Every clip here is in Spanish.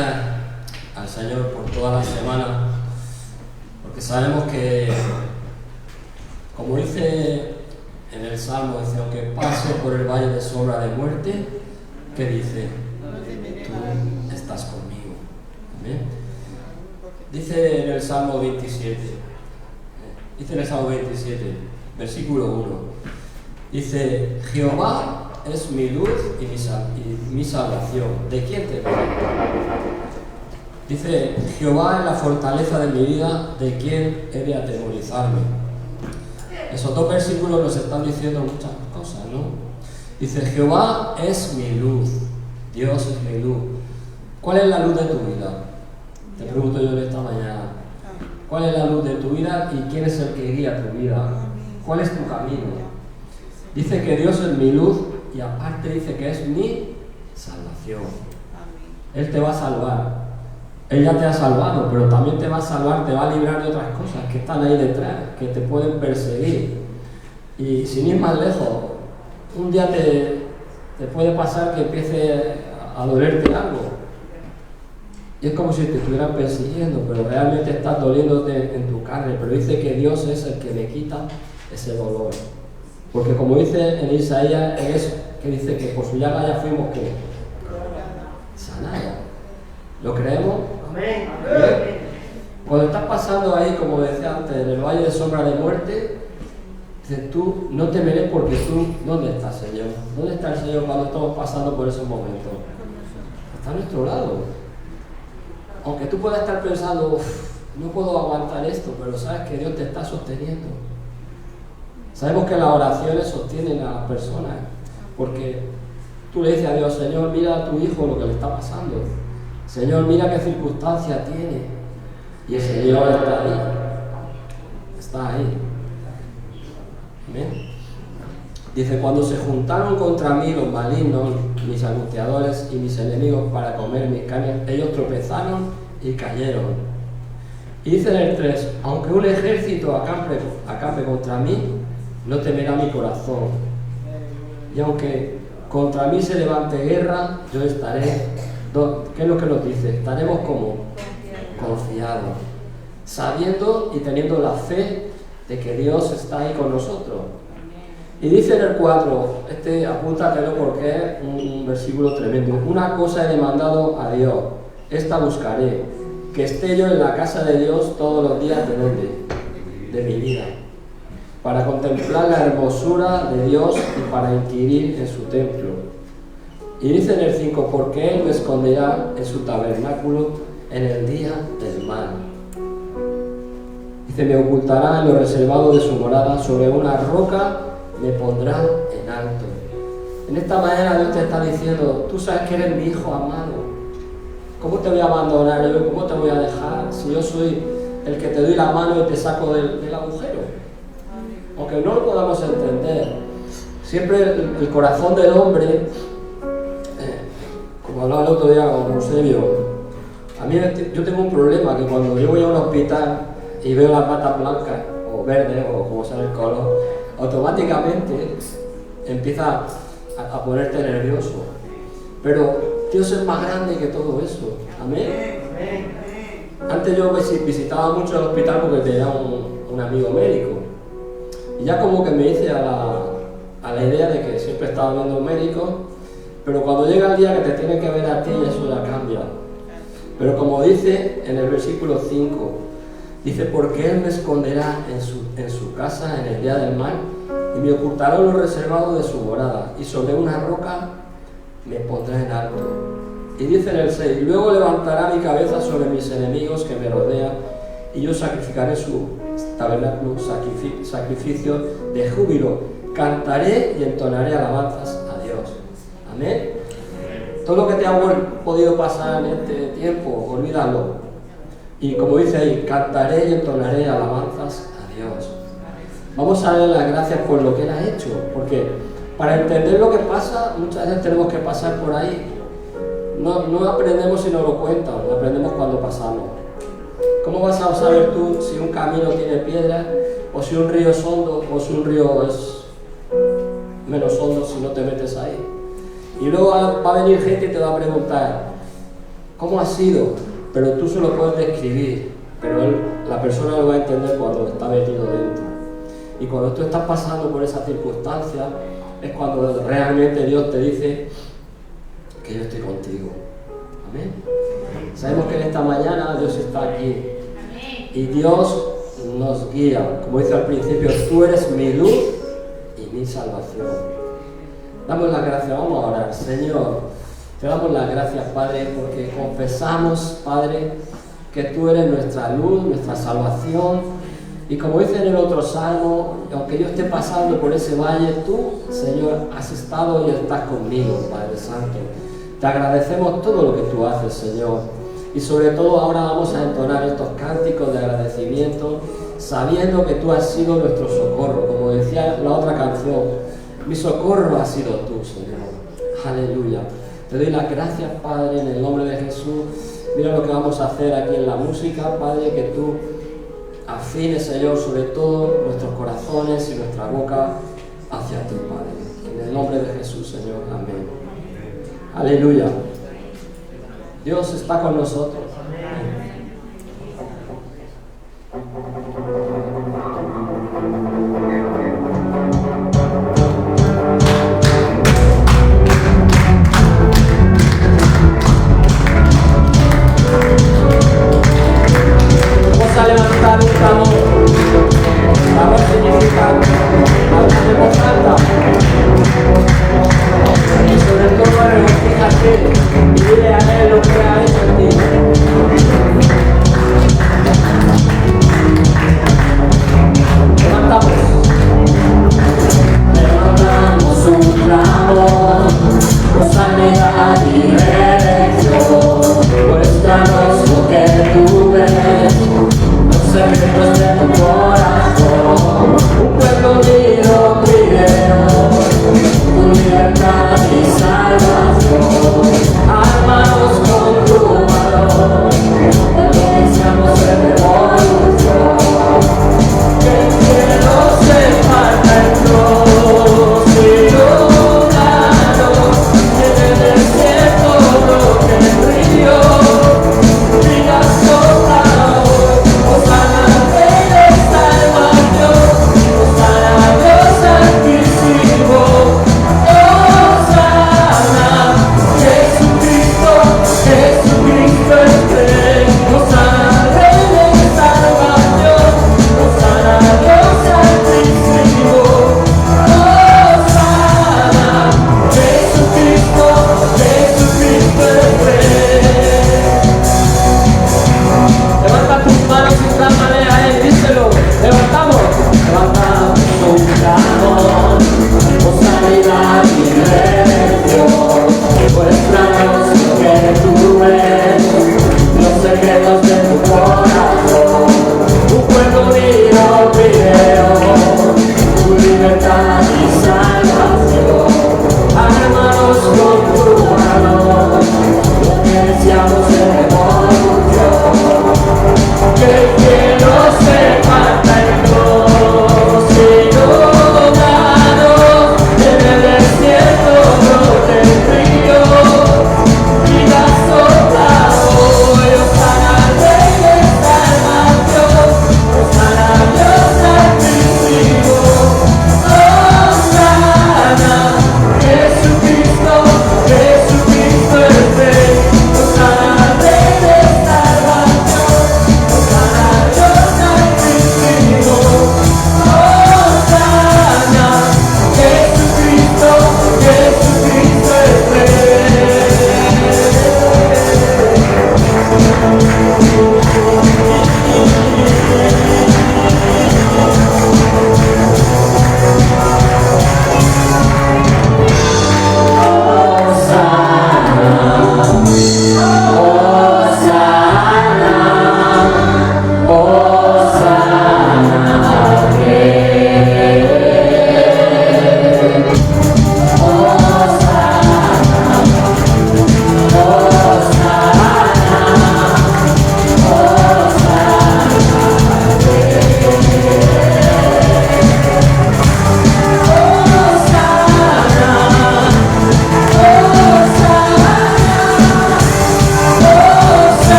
gracias al Señor por toda la semana, porque sabemos que, como dice en el Salmo, dice, aunque pase por el valle de sombra de muerte, ¿qué dice? Tú estás conmigo. ¿Amén? Dice en el Salmo 27, versículo 1, dice, Jehová es mi luz y mi salvación. ¿De quién temeré? Dice, Jehová es la fortaleza de mi vida, ¿de quién he de atemorizarme? Esos dos versículos nos están diciendo muchas cosas, ¿no? Dice, Jehová es mi luz, Dios es mi luz. ¿Cuál es la luz de tu vida? Te pregunto yo esta mañana. ¿Cuál es la luz de tu vida y quién es el que guía tu vida? ¿Cuál es tu camino? Dice que Dios es mi luz y aparte dice que es mi salvación. Él te va a salvar. Él ya te ha salvado, pero también te va a salvar, te va a librar de otras cosas que están ahí detrás, que te pueden perseguir. Y sin ir más lejos, un día te puede pasar que empiece a dolerte algo. Y es como si te estuvieran persiguiendo, pero realmente estás doliéndote en tu carne. Pero dice que Dios es el que me quita ese dolor. Porque como dice en Isaías, es que dice que por su llaga ya fuimos ¿qué? Sanados. ¿Lo creemos? Amén. Cuando estás pasando ahí, como decía antes, en el valle de sombra de muerte, dices tú, no temeré porque tú, ¿dónde está el Señor? ¿Dónde está el Señor cuando estamos pasando por esos momentos? Está a nuestro lado. Aunque tú puedas estar pensando, no puedo aguantar esto, pero sabes que Dios te está sosteniendo. Sabemos que las oraciones sostienen a las personas, porque tú le dices a Dios, Señor, mira a tu hijo lo que le está pasando. Señor, mira qué circunstancia tiene. Y el Señor está ahí. Está ahí. Amén. Dice, cuando se juntaron contra mí los malignos, mis angustiadores y mis enemigos para comer mis carnes, ellos tropezaron y cayeron. Y dice en el 3, aunque un ejército acampe contra mí, no temerá mi corazón. Y aunque contra mí se levante guerra, yo estaré. ¿Qué es lo que nos dice? Estaremos como confiados, sabiendo y teniendo la fe de que Dios está ahí con nosotros. Y dice en el 4, apúntatelo porque es un versículo tremendo. Una cosa he demandado a Dios, esta buscaré, que esté yo en la casa de Dios todos los días de mi vida, para contemplar la hermosura de Dios y para inquirir en su templo. Y dice en el 5, porque Él me esconderá en su tabernáculo en el día del mal. Dice, me ocultará en lo reservado de su morada, sobre una roca me pondrá en alto. En esta manera Dios te está diciendo, tú sabes que eres mi hijo amado. ¿Cómo te voy a abandonar yo? ¿Cómo te voy a dejar si yo soy el que te doy la mano y te saco del agujero? Aunque no lo podamos entender, siempre el corazón del hombre, como hablaba el otro día con Eusebio, a mí yo tengo un problema, que cuando yo voy a un hospital y veo las patas blancas o verdes o como sea el color, automáticamente empieza a ponerte nervioso. Pero Dios es más grande que todo eso. Amén. Antes yo visitaba mucho el hospital porque tenía un amigo médico. Y ya como que me hice a la idea de que siempre estaba viendo un médico, pero cuando llega el día que te tiene que ver a ti, eso ya cambia. Pero como dice en el versículo 5, dice, porque Él me esconderá en su casa en el día del mal y me ocultará lo reservado de su morada y sobre una roca me pondrá en alto. Y dice en el 6, luego levantará mi cabeza sobre mis enemigos que me rodean y yo sacrificaré su tabernáculo, sacrificio de júbilo. Cantaré y entonaré alabanzas a Dios. Amén. Todo lo que te ha podido pasar en este tiempo, olvídalo. Y como dice ahí, cantaré y entonaré alabanzas a Dios. Vamos a darle las gracias por lo que Él ha hecho, porque para entender lo que pasa, muchas veces tenemos que pasar por ahí. No aprendemos si nos lo cuentan, lo aprendemos cuando pasamos. ¿Cómo vas a saber tú si un camino tiene piedras, o si un río es hondo, o si un río es menos hondo si no te metes ahí? Y luego va a venir gente y te va a preguntar, cómo ha sido, pero tú se lo puedes describir, pero la persona lo va a entender cuando está metido dentro. Y cuando tú estás pasando por esa circunstancia, es cuando realmente Dios te dice que yo estoy contigo. Amén. Sabemos que en esta mañana Dios está aquí. Y Dios nos guía. Como dice al principio, tú eres mi luz y mi salvación. Damos las gracias, vamos a orar. Señor, te damos las gracias, Padre, porque confesamos, Padre, que tú eres nuestra luz, nuestra salvación. Y como dice en el otro salmo, aunque yo esté pasando por ese valle, tú, Señor, has estado y estás conmigo, Padre Santo. Te agradecemos todo lo que tú haces, Señor. Y sobre todo ahora vamos a entonar estos cánticos de agradecimiento, sabiendo que tú has sido nuestro socorro. Como decía la otra canción, mi socorro ha sido tú, Señor. Aleluya. Te doy las gracias, Padre, en el nombre de Jesús. Mira lo que vamos a hacer aquí en la música, Padre, que tú afines, Señor, sobre todo nuestros corazones y nuestra boca hacia ti, Padre. En el nombre de Jesús, Señor. Amén. Aleluya. Dios está con nosotros. Vamos a levantar un clamor. Clamor significa hablar en voz alta. Y sobre todo regocíjate y dile a Él lo que ha hecho en ti.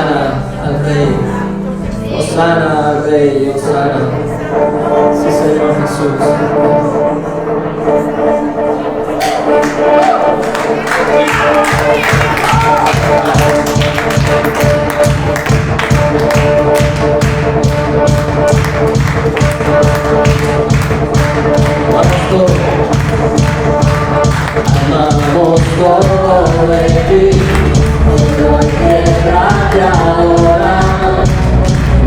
Hosana al Rey. Hosana al Rey, Hosana. Sí, Señor Jesús. Amamos todo de ti, todo tierra te adora,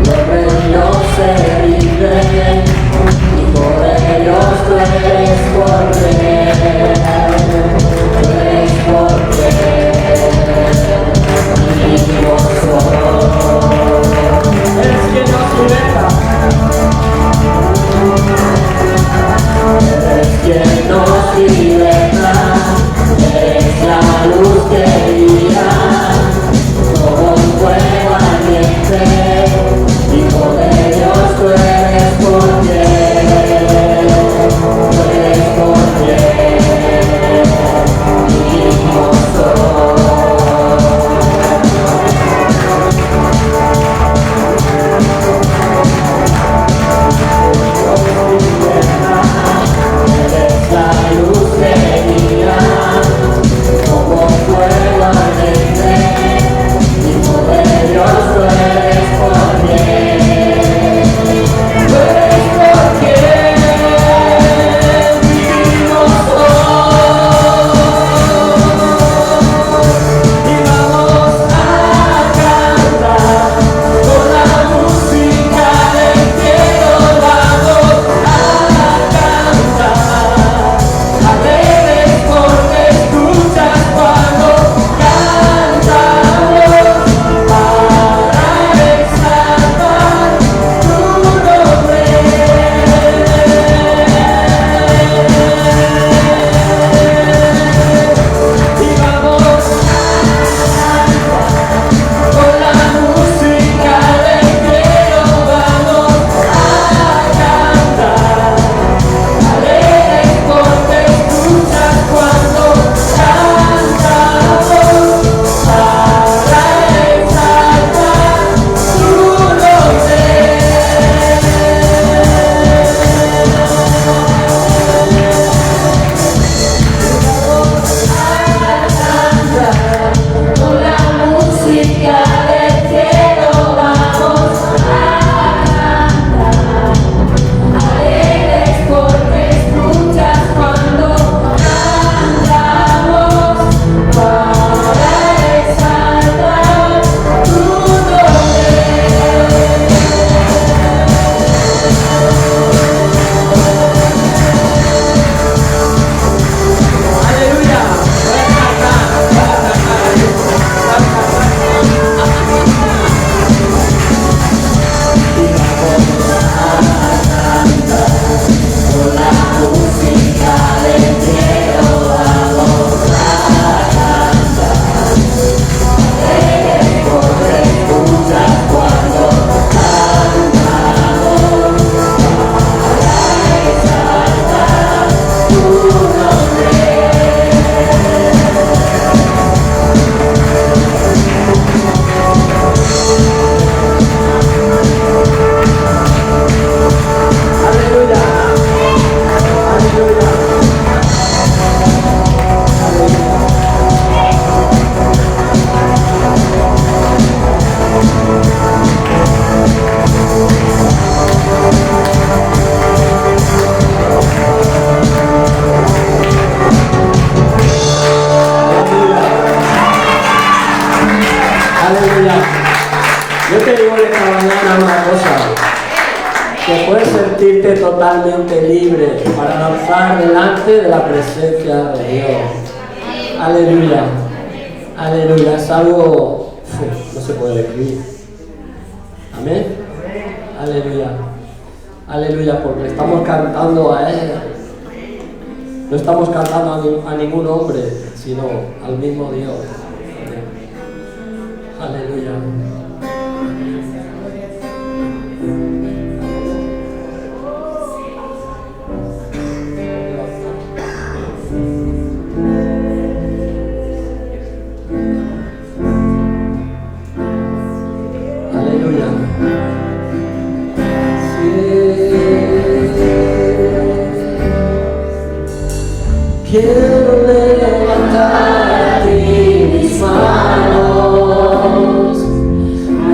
los reinos se rinden, y por ellos tú eres porque, tú eres porque, y vosotros, eres quien nos liberta, eres quien nos liberta. Eres la luz que guía, como un fuego ardiente, Hijo de Dios, tú eres porque, tú eres porque, Hijo soy. Eres la luz que guía, como fuego ardiente, Hijo de Dios, tú eres porque, tú eres porque vivimos hoy, y vamos a cantar con la música del cielo, vamos a cantar, alegres porque escuchas cuando cantamos para exaltar tu nombre. Y vamos con la música del cielo, vamos a cantar, alegres porque escuchas cuando cantamos para exaltar tu nombre. Con la música del cielo vamos a cantar, alegres porque escuchas cuando cantamos para exaltar tu nombre. Aleluya. Con la música del cielo vamos a cantar, alegres porque escuchas cuando cantamos para exaltar tu nombre. Aleluya, aleluya, aleluya. Yo te digo esta mañana una cosa, que puedes sentirte totalmente libre para danzar delante de la presencia de Dios. Aleluya, aleluya, es algo, no se puede describir. Amén, aleluya, aleluya, porque estamos cantando a Él. No estamos cantando a ningún hombre, sino al mismo Dios. Aleluya. Aleluya. Quiero levantar mis manos,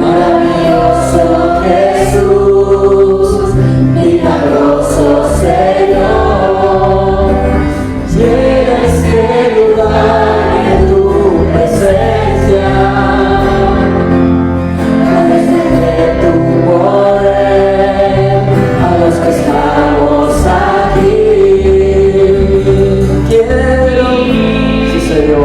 maravilloso Jesús, milagroso Señor, llena este lugar de tu presencia, de tu poder, a los que estamos aquí. Quiero, sí Señor,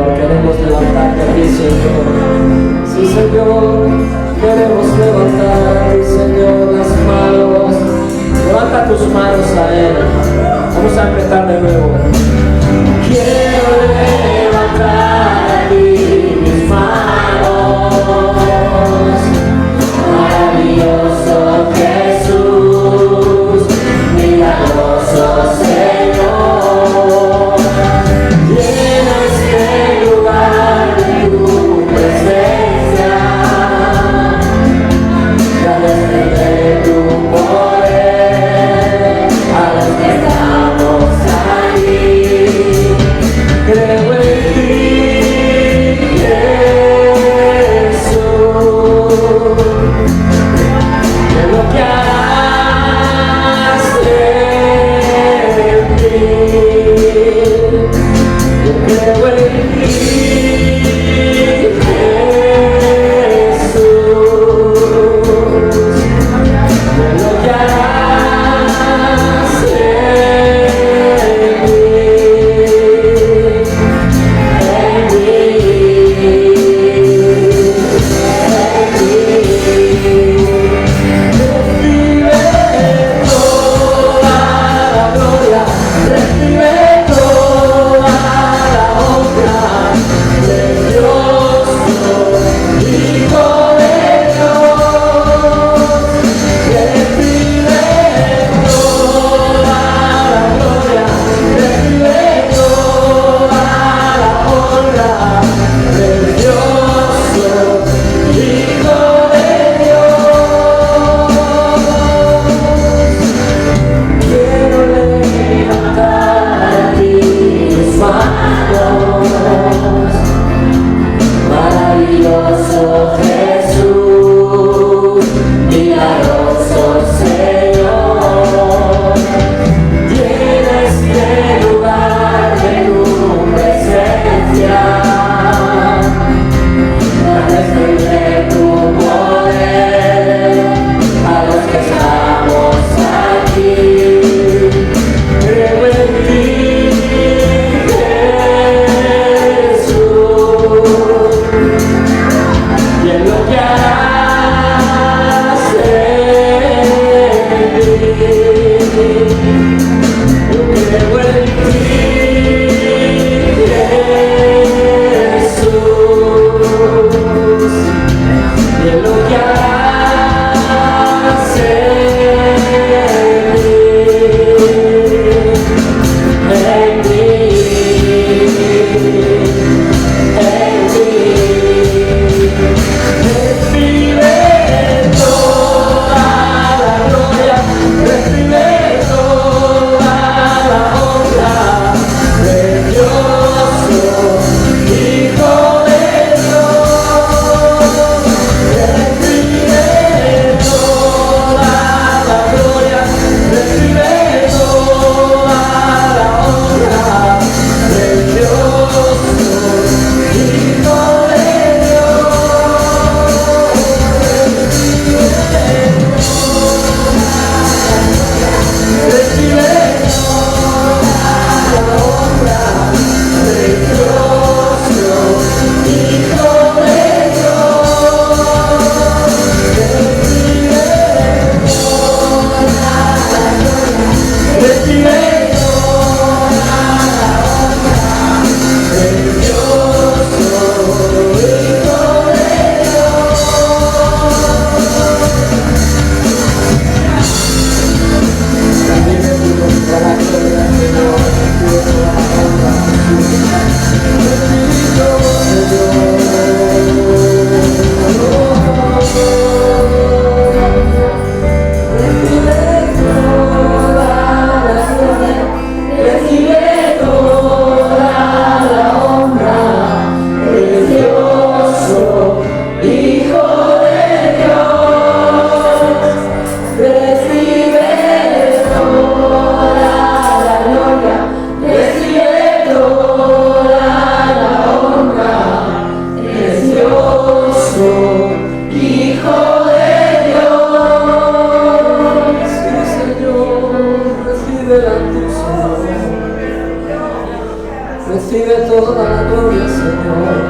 Señor,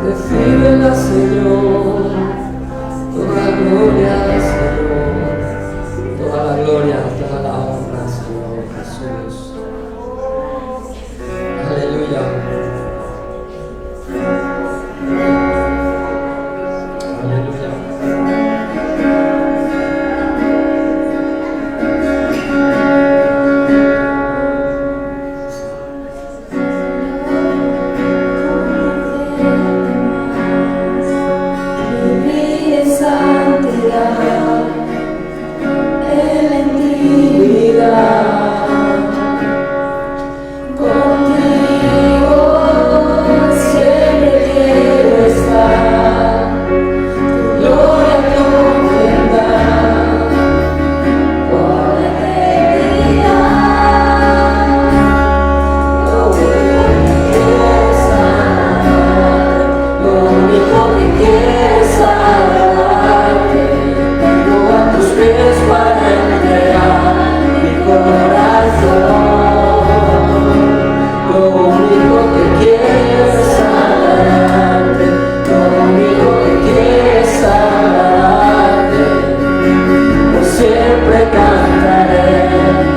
recíbela, Señor, toda la gloria, Señor, toda la gloria, toda la honra, Señor Jesús. Aleluya. Aleluya. Vivir en santidad, en la intimidad, contigo siempre quiero estar, tu gloria contemplar por la eternidad. Lo único que quiero es agradarte, vengo a tus pies para entregar mi corazón. Lo único que quiero es agradarte, lo único que quiero es agradarte. Por siempre cantaré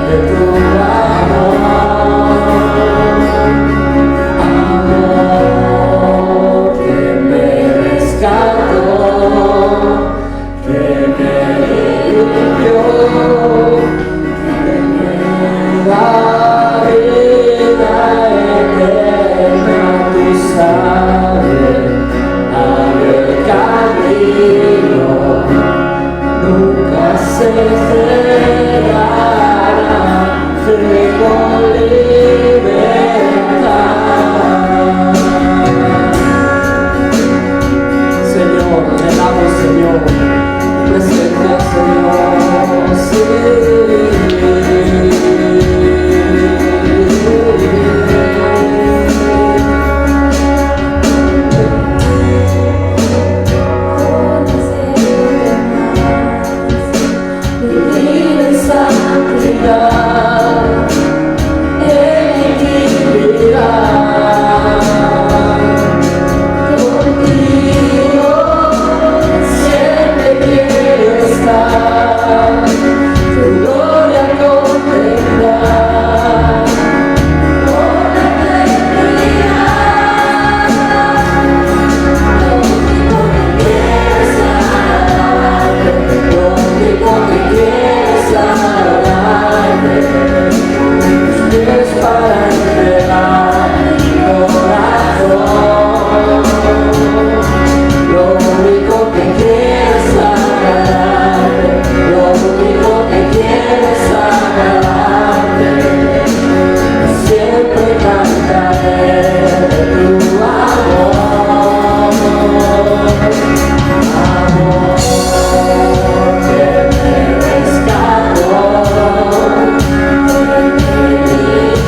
de tu amor. Amor que me rescató, que me limpió, que me da vida eterna. Tú sabes, abre el camino, nunca se cerrará, tengo libertad. Señor, anhelamos, Señor, tu presencia, Señor, sí. Vivir en santidad, en intimidad, contigo siempre quiero estar, tu gloria contemplar por la eternidad. Lo único que quiero es agradarte, lo único que quiero es agradarte. Tus pies para entregar mi corazón. Lo único que quiero es agradarte, lo único que quiero es agradarte. Siempre cantaré de tu amor. Amor que me rescató, que me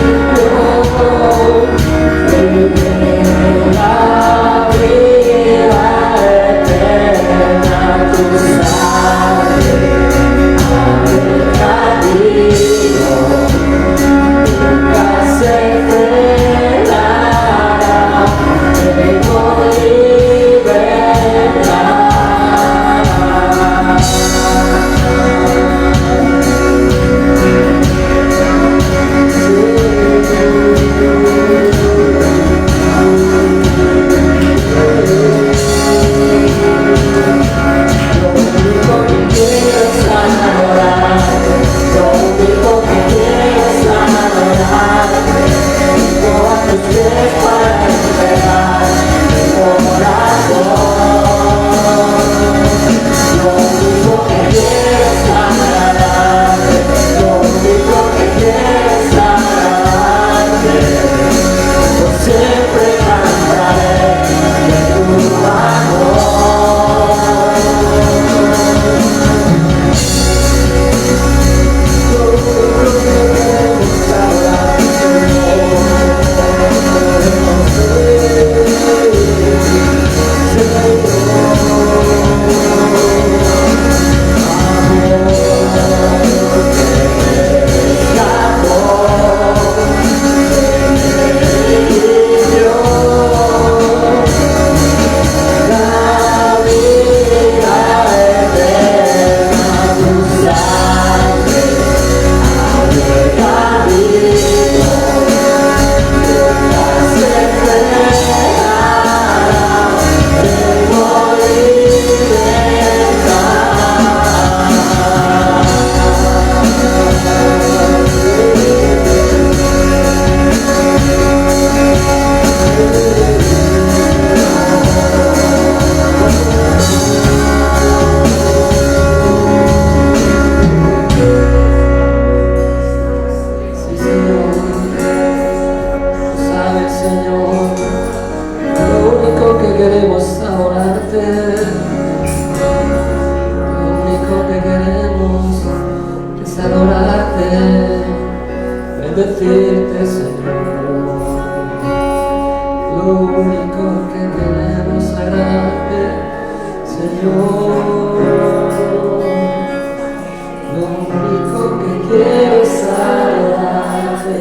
limpió, que me da vida eterna. Tú sabes, abre el camino, nunca se frenará, tengo libertad. Lo único que quiero es decirte, Señor, lo único que queremos agradarte, Señor. Lo único que quiero es agradarte,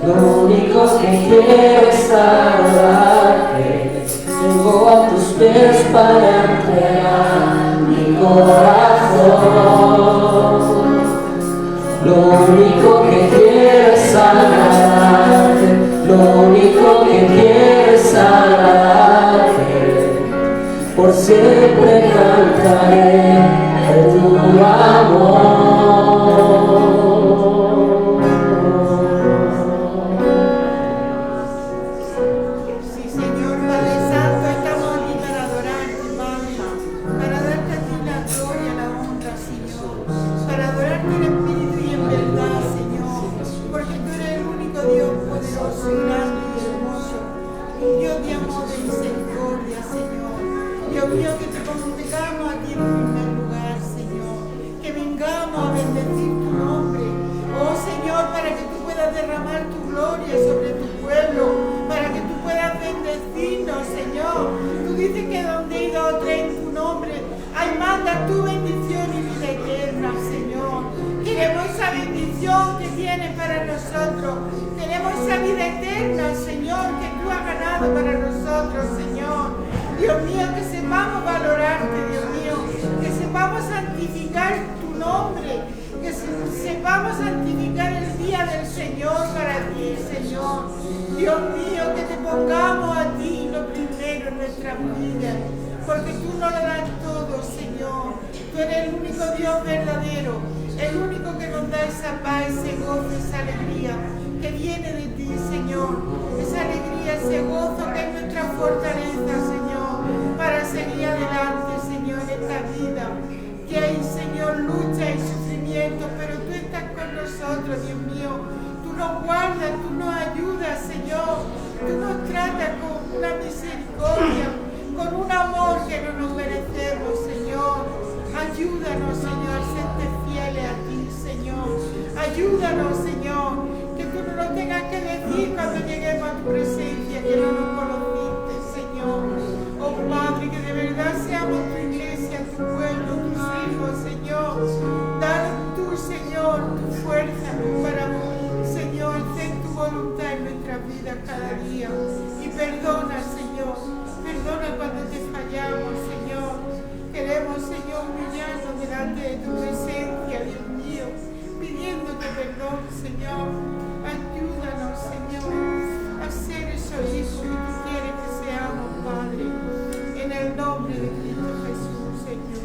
lo único que quiero es agradarte. Vengo a tus pies para entregar mi corazón. Lo único que quiero es agradarte, lo único que quiero es agradarte. Por siempre cantaré de tu amor. Sí, Señor, Padre Santo, estamos aquí para adorarte, Padre, para darte a ti la gloria, la honra, Señor, para adorarte en espíritu y en verdad, Señor, porque tú eres el único Dios poderoso y grande y hermoso, un Dios de amor y misericordia, Señor. Dios mío, que te congregamos a ti en primer lugar, Señor, que vengamos a bendecir tu nombre, oh Señor, para que tú puedas derramar tu gloria sobre tu pueblo, para que tú puedas bendecirnos, Señor. Tú dices que donde hay dos o tres en tu nombre, ahí manda tu bendición y vida eterna, Señor. Queremos esa bendición que tienes para nosotros, queremos esa vida eterna, Señor, que tú has ganado para nosotros, Señor. Dios mío, que sepamos valorarte, Dios mío, que sepamos santificar tu nombre, que sepamos santificar el día del Señor para ti, Señor. Dios mío, que te pongamos a ti lo primero en nuestras vidas, porque tú nos lo das todo, Señor. Tú eres el único Dios verdadero, el único que nos da esa paz, ese gozo, esa alegría que viene de ti, Señor. Esa alegría, ese gozo que es nuestra fortaleza, Señor, para seguir adelante, Señor, en esta vida. Que hay, Señor, lucha y sufrimiento, pero tú estás con nosotros, Dios mío. Tú nos guardas, tú nos ayudas, Señor. Tú nos tratas con una misericordia, con un amor que no nos merecemos, Señor. Ayúdanos, Señor, a serte fieles a ti, Señor. Ayúdanos, Señor, que tú no nos tengas que decir cuando lleguemos a tu presencia, que no nos conociste, Señor. Oh Padre, que de verdad seamos tu iglesia, tu pueblo, tus hijos, Señor. Danos tú, Señor, tu fuerza para, Señor, hacer tu voluntad en nuestras vidas cada día. Y perdona, Señor, perdona cuando te fallamos, Señor. Queremos, Señor, humillarnos delante de tu presencia, Dios mío, pidiéndote perdón, Señor. Ayúdanos, Señor, a ser esos hijos que tú quieres que seamos, Padre. En el nombre de Cristo Jesús, Señor.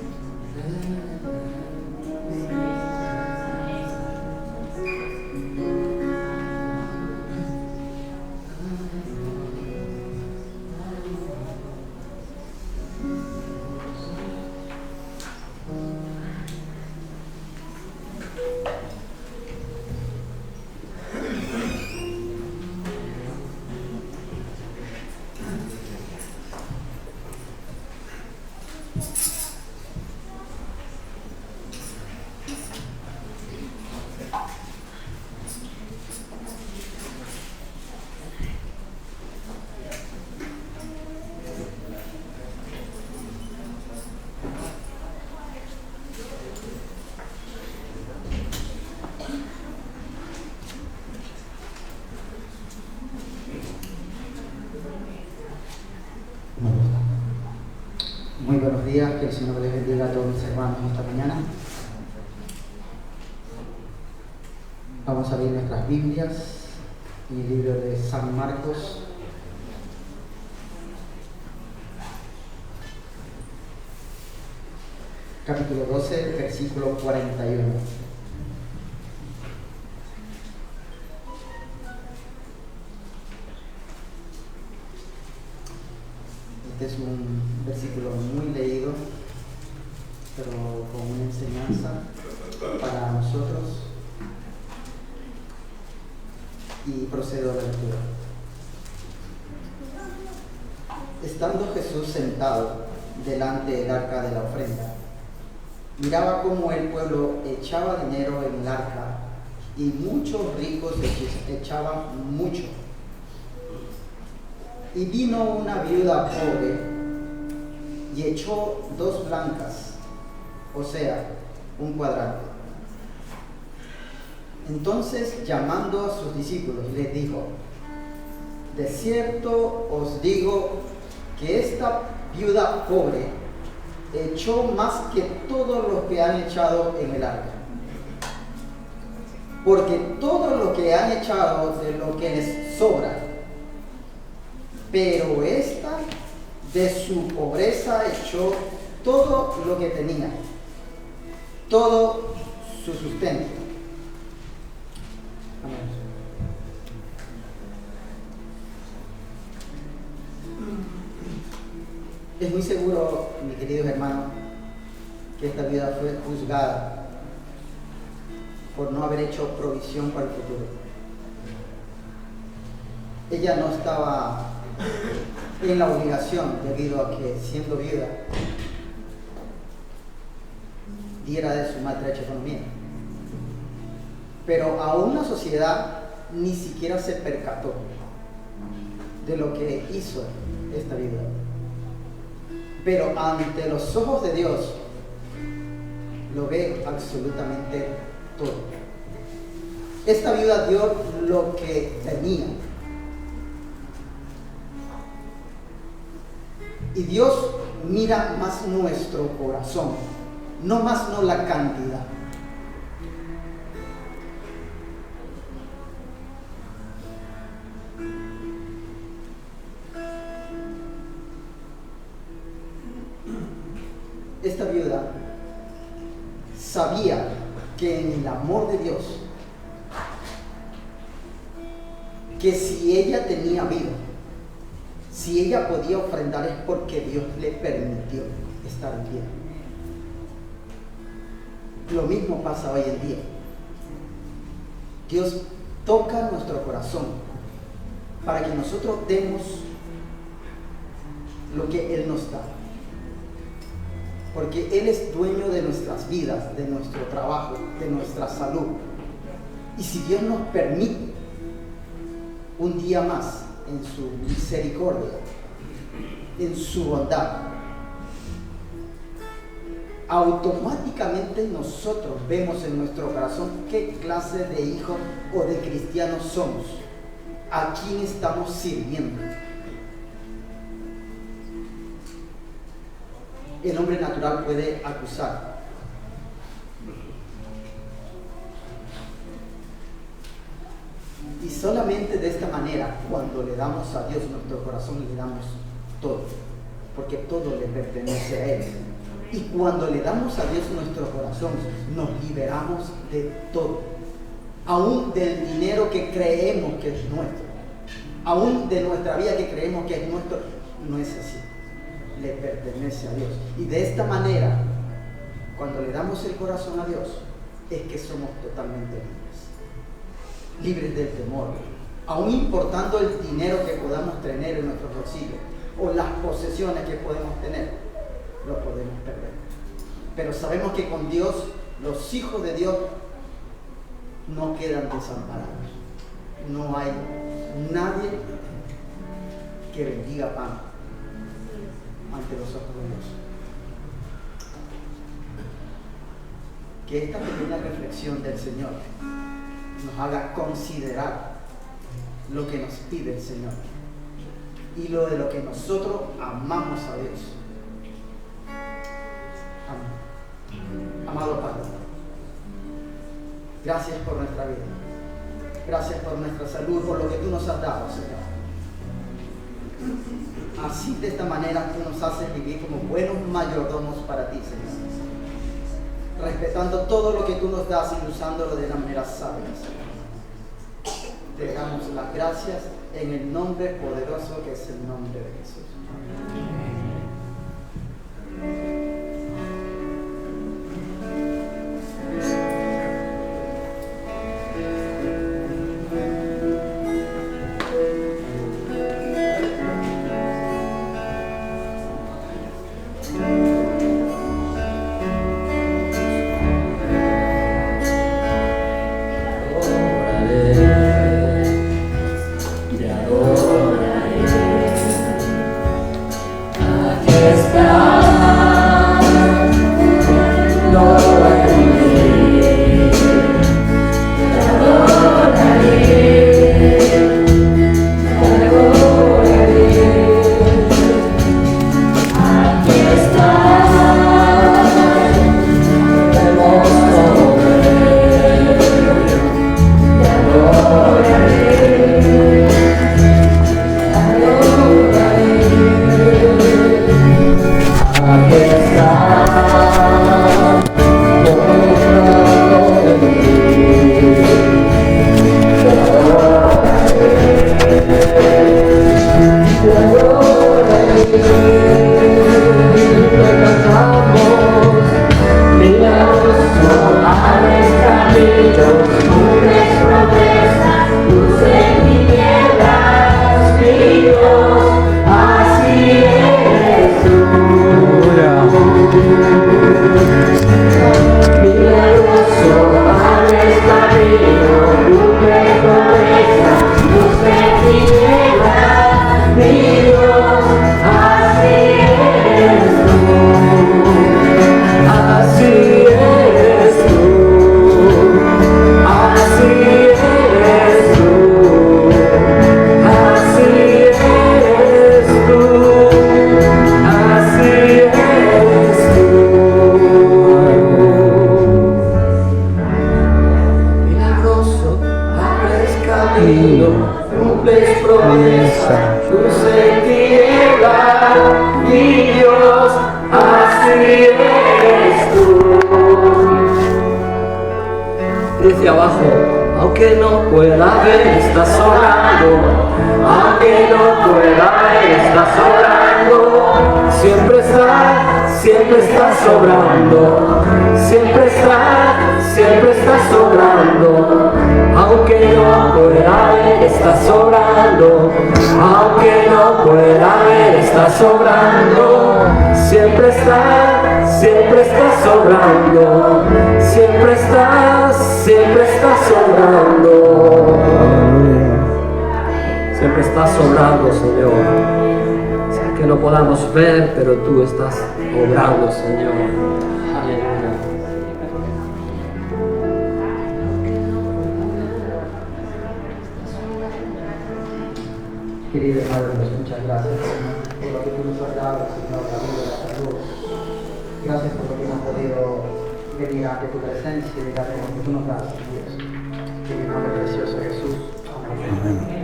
Muy buenos días, que el Señor les bendiga a todos mis hermanos esta mañana. Vamos a abrir nuestras Biblias en el libro de San Marcos. Capítulo 12, versículo 41. Este es un versículo muy leído, pero con una enseñanza para nosotros. Y procedo a la lectura. Estando Jesús sentado delante del arca de la ofrenda, miraba cómo el pueblo echaba dinero en el arca y muchos ricos echaban mucho. Y vino una viuda pobre y echó 2 blancas, o sea, un cuadrante. Entonces, llamando a sus discípulos, les dijo: de cierto os digo que esta viuda pobre echó más que todos los que han echado en el arca. Porque todo lo que han echado de lo que les sobra, pero esta de su pobreza echó todo lo que tenía, todo su sustento. Amén. Es muy seguro, mis queridos hermanos, que esta viuda fue juzgada por no haber hecho provisión para el futuro. Ella no estaba en la obligación, debido a que, siendo viuda, diera de su maltrecha economía. Pero aún la sociedad ni siquiera se percató de lo que hizo esta viuda. Pero ante los ojos de Dios lo ve absolutamente todo. Esta viuda dio lo que tenía. Y Dios mira más nuestro corazón, no la cantidad. Esta viuda sabía que en el amor de Dios, que si ella tenía vida, si ella podía ofrendar, es porque Dios le permitió estar en pie. Lo mismo pasa hoy en día. Dios toca nuestro corazón para que nosotros demos lo que Él nos da. Porque Él es dueño de nuestras vidas, de nuestro trabajo, de nuestra salud. Y si Dios nos permite un día más en su misericordia, en su bondad, automáticamente nosotros vemos en nuestro corazón qué clase de hijos o de cristianos somos, a quién estamos sirviendo. El hombre natural puede acusar. Y solamente de esta manera, cuando le damos a Dios nuestro corazón, le damos todo, porque todo le pertenece a Él. Y cuando le damos a Dios nuestro corazón, nos liberamos de todo, aún del dinero que creemos que es nuestro, aún de nuestra vida que creemos que es nuestro. No es así, le pertenece a Dios. Y de esta manera, cuando le damos el corazón a Dios, es que somos totalmente libres del temor, aún importando el dinero que podamos tener en nuestros bolsillos o las posesiones que podemos tener, lo podemos perder. Pero sabemos que con Dios, los hijos de Dios no quedan desamparados. No hay nadie que bendiga pan ante los ojos de Dios. Que esta pequeña reflexión del Señor nos haga considerar lo que nos pide el Señor y lo de lo que nosotros amamos a Dios. Amén. Amado Padre, gracias por nuestra vida, gracias por nuestra salud, por lo que tú nos has dado, Señor. Así, de esta manera, tú nos haces vivir como buenos mayordomos para ti, Señor, respetando todo lo que tú nos das y usándolo de la manera sabia, Señor. Te damos las gracias en el nombre poderoso que es el nombre de Jesús. Oh Dice abajo, aunque no pueda ver, estás orando. Aunque no pueda ver, estás orando. Siempre estás obrando. Siempre estás obrando. Aunque no pueda ver, estás obrando. Aunque no pueda ver, estás obrando. Siempre estás obrando. Siempre estás obrando. Siempre estás obrando, Señor. O sea, que no podamos ver, pero tú estás obrando, Señor. Aleluya. Querido Padre, muchas gracias por lo que tú nos has dado, Señor, la vida y la salud. Gracias por lo que hemos podido venir ante tu presencia y darte lo que tú nos das, Dios. En el nombre precioso de Jesús. Amén.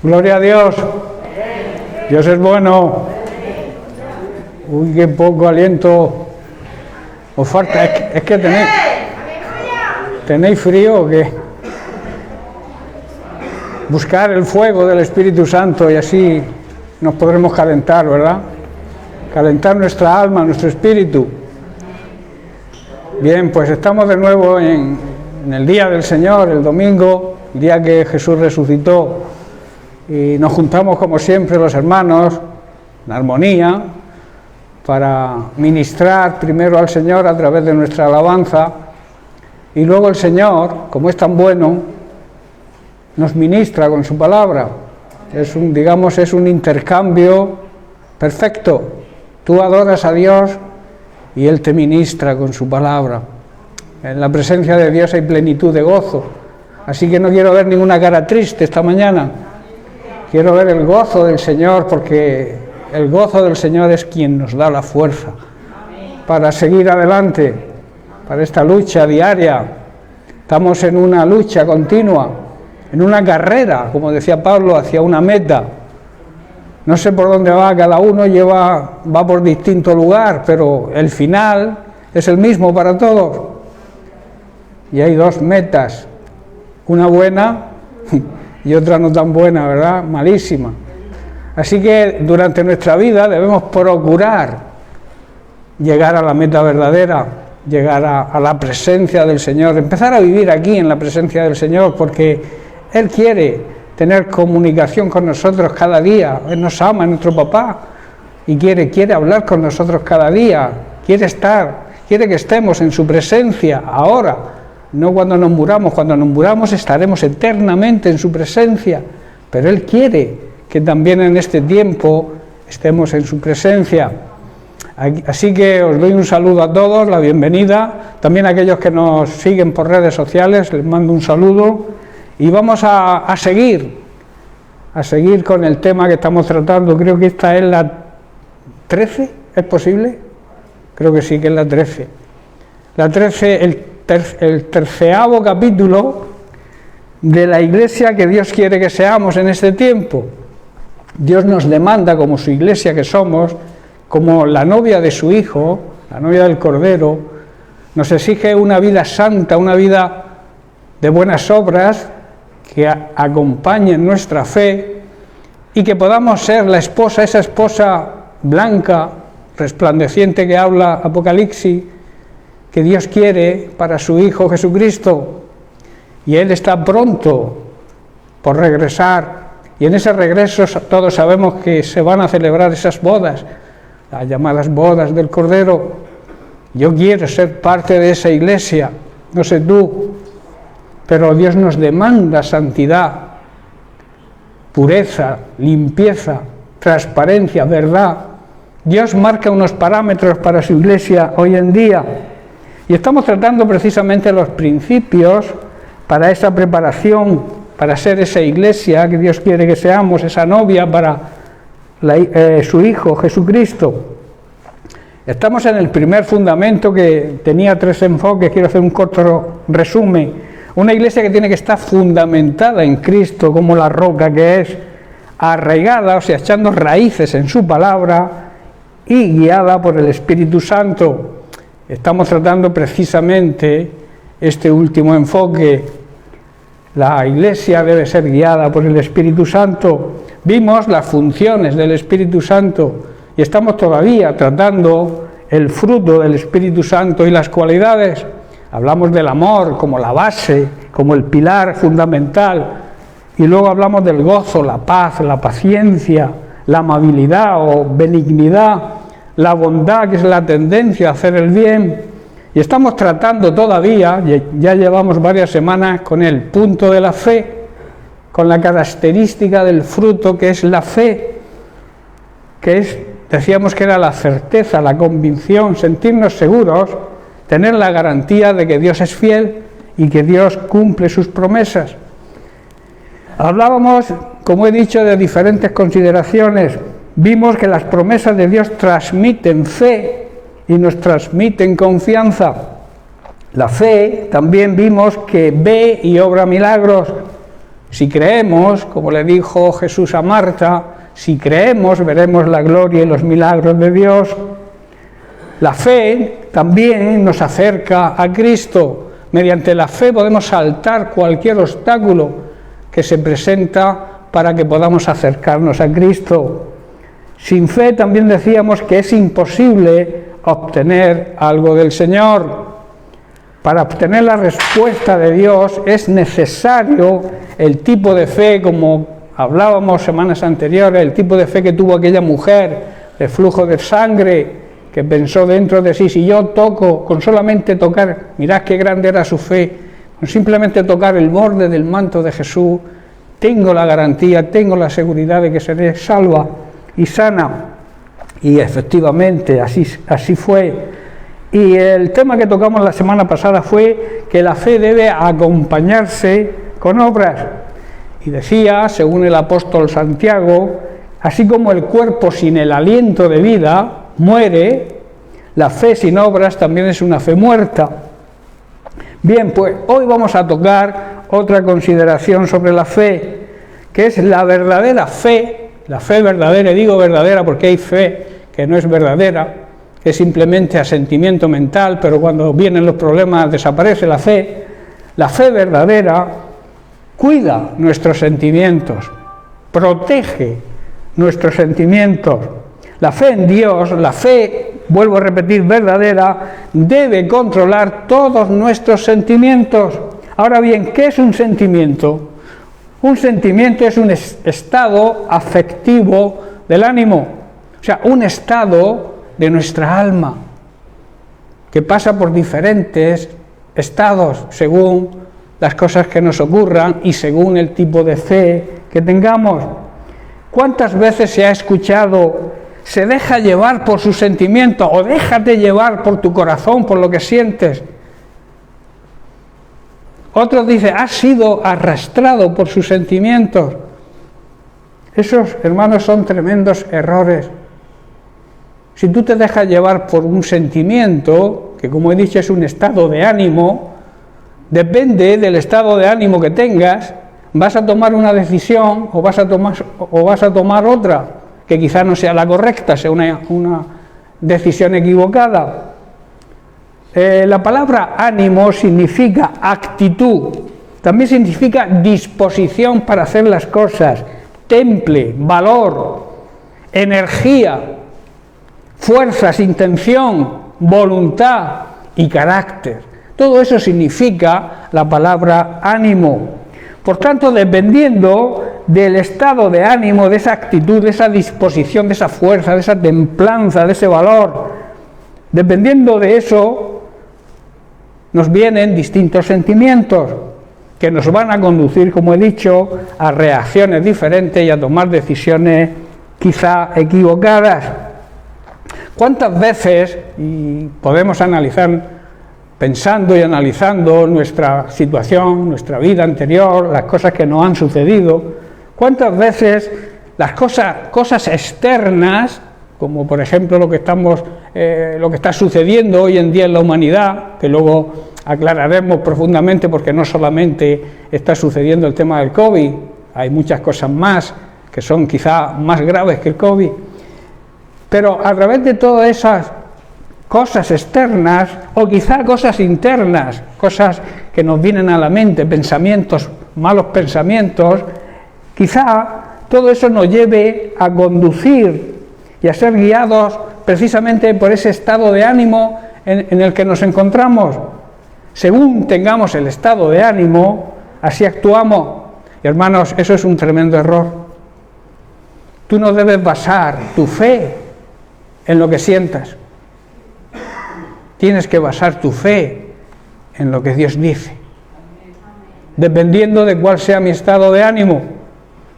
Gloria a Dios. Dios es bueno. Uy, qué poco aliento os falta. Es que tenéis frío o qué. Buscar el fuego del Espíritu Santo y así nos podremos calentar, ¿verdad? Calentar nuestra alma, nuestro espíritu. Bien, pues estamos de nuevo en el día del Señor, el domingo, el día que Jesús resucitó. Y nos juntamos como siempre los hermanos, en armonía, para ministrar primero al Señor a través de nuestra alabanza, y luego el Señor, como es tan bueno, nos ministra con su palabra. Es un intercambio perfecto. Tú adoras a Dios y Él te ministra con su palabra. En la presencia de Dios hay plenitud de gozo. Así que no quiero ver ninguna cara triste esta mañana. Quiero ver el gozo del Señor, porque el gozo del Señor es quien nos da la fuerza para seguir adelante, para esta lucha diaria. Estamos en una lucha continua, en una carrera, como decía Pablo, hacia una meta. No sé por dónde va, cada uno va por distinto lugar, pero el final es el mismo para todos. Y hay dos metas, una buena y otra no tan buena, ¿verdad? Malísima. Así que durante nuestra vida debemos procurar llegar a la meta verdadera, llegar a la presencia del Señor, empezar a vivir aquí en la presencia del Señor, porque Él quiere tener comunicación con nosotros cada día. Él nos ama, es nuestro papá, y quiere hablar con nosotros cada día, quiere que estemos en su presencia ahora, no cuando nos muramos. Cuando nos muramos estaremos eternamente en su presencia, pero Él quiere que también en este tiempo estemos en su presencia. Así que os doy un saludo a todos, la bienvenida, también a aquellos que nos siguen por redes sociales, les mando un saludo y vamos a seguir con el tema que estamos tratando. Creo que esta es la 13, ¿es posible? Creo que sí, que es la 13. La 13, el 13º capítulo de la iglesia que Dios quiere que seamos en este tiempo. Dios nos demanda, como su iglesia que somos, como la novia de su Hijo, la novia del Cordero, nos exige una vida santa, una vida de buenas obras que acompañen nuestra fe y que podamos ser la esposa, esa esposa blanca, resplandeciente que habla Apocalipsis, que Dios quiere para su Hijo Jesucristo. Y Él está pronto por regresar, y en ese regreso todos sabemos que se van a celebrar esas bodas, las llamadas bodas del Cordero. Yo quiero ser parte de esa iglesia, no sé tú, pero Dios nos demanda santidad, pureza, limpieza, transparencia, verdad. Dios marca unos parámetros para su iglesia hoy en día, y estamos tratando precisamente los principios para esa preparación, para ser esa iglesia que Dios quiere que seamos, esa novia para su Hijo Jesucristo. Estamos en el primer fundamento, que tenía 3 enfoques, quiero hacer un corto resumen. Una iglesia que tiene que estar fundamentada en Cristo como la roca que es, arraigada, o sea, echando raíces en su palabra y guiada por el Espíritu Santo. Estamos tratando precisamente este último enfoque. La iglesia debe ser guiada por el Espíritu Santo. Vimos las funciones del Espíritu Santo y estamos todavía tratando el fruto del Espíritu Santo y las cualidades. Hablamos del amor como la base, como el pilar fundamental, y luego hablamos del gozo, la paz, la paciencia, la amabilidad o benignidad, la bondad, que es la tendencia a hacer el bien. Y estamos tratando todavía, ya llevamos varias semanas, con el punto de la fe, con la característica del fruto que es la fe, que es, decíamos que era la certeza, la convicción, sentirnos seguros, tener la garantía de que Dios es fiel y que Dios cumple sus promesas. Hablábamos, como he dicho, de diferentes consideraciones. Vimos que las promesas de Dios transmiten fe y nos transmiten confianza. La fe también vimos que ve y obra milagros. Si creemos, como le dijo Jesús a Marta, si creemos veremos la gloria y los milagros de Dios. La fe también nos acerca a Cristo. Mediante la fe podemos saltar cualquier obstáculo que se presenta para que podamos acercarnos a Cristo. Sin fe también decíamos que es imposible obtener algo del Señor. Para obtener la respuesta de Dios es necesario el tipo de fe, como hablábamos semanas anteriores, el tipo de fe que tuvo aquella mujer de flujo de sangre, que pensó dentro de sí, si yo toco, con solamente tocar, mirad qué grande era su fe, con simplemente tocar el borde del manto de Jesús, tengo la garantía, tengo la seguridad de que seré salva y sana. Y efectivamente así fue. Y el tema que tocamos la semana pasada fue que la fe debe acompañarse con obras. Y decía, según el apóstol Santiago, así como el cuerpo sin el aliento de vida muere, la fe sin obras también es una fe muerta. Bien, pues hoy vamos a tocar otra consideración sobre la fe, que es la verdadera fe. La fe verdadera, y digo verdadera porque hay fe que no es verdadera, que es simplemente asentimiento mental, pero cuando vienen los problemas desaparece la fe. La fe verdadera cuida nuestros sentimientos, protege nuestros sentimientos. La fe en Dios, la fe, vuelvo a repetir, verdadera, debe controlar todos nuestros sentimientos. Ahora bien, ¿qué es un sentimiento? Un sentimiento es un estado afectivo del ánimo. O sea, un estado de nuestra alma que pasa por diferentes estados según las cosas que nos ocurran y según el tipo de fe que tengamos. ¿Cuántas veces se ha escuchado: se deja llevar por sus sentimientos, o déjate llevar por tu corazón, por lo que sientes? Otros dicen: has sido arrastrado por sus sentimientos. Esos, hermanos, son tremendos errores. Si tú te dejas llevar por un sentimiento, que como he dicho es un estado de ánimo, depende del estado de ánimo que tengas, vas a tomar una decisión o vas a tomar otra, que quizás no sea la correcta, sea una decisión equivocada. La palabra ánimo significa actitud, también significa disposición para hacer las cosas, temple, valor, energía, fuerzas, intención, voluntad y carácter. Todo eso significa la palabra ánimo. Por tanto, dependiendo del estado de ánimo, de esa actitud, de esa disposición, de esa fuerza, de esa templanza, de ese valor, dependiendo de eso, nos vienen distintos sentimientos que nos van a conducir, como he dicho, a reacciones diferentes y a tomar decisiones quizá equivocadas. ¿Cuántas veces, y podemos analizar, pensando y analizando nuestra situación, nuestra vida anterior, las cosas que nos han sucedido, cuántas veces las cosas externas, como por ejemplo lo que está sucediendo hoy en día en la humanidad, que luego aclararemos profundamente porque no solamente está sucediendo el tema del COVID, hay muchas cosas más que son quizá más graves que el COVID, pero a través de todas esas cosas externas o quizá cosas internas, cosas que nos vienen a la mente, pensamientos, malos pensamientos, quizá todo eso nos lleve a conducir y a ser guiados precisamente por ese estado de ánimo en el que nos encontramos. Según tengamos el estado de ánimo, así actuamos. Y hermanos, eso es un tremendo error. Tú no debes basar tu fe en lo que sientas. Tienes que basar tu fe en lo que Dios dice. Dependiendo de cuál sea mi estado de ánimo,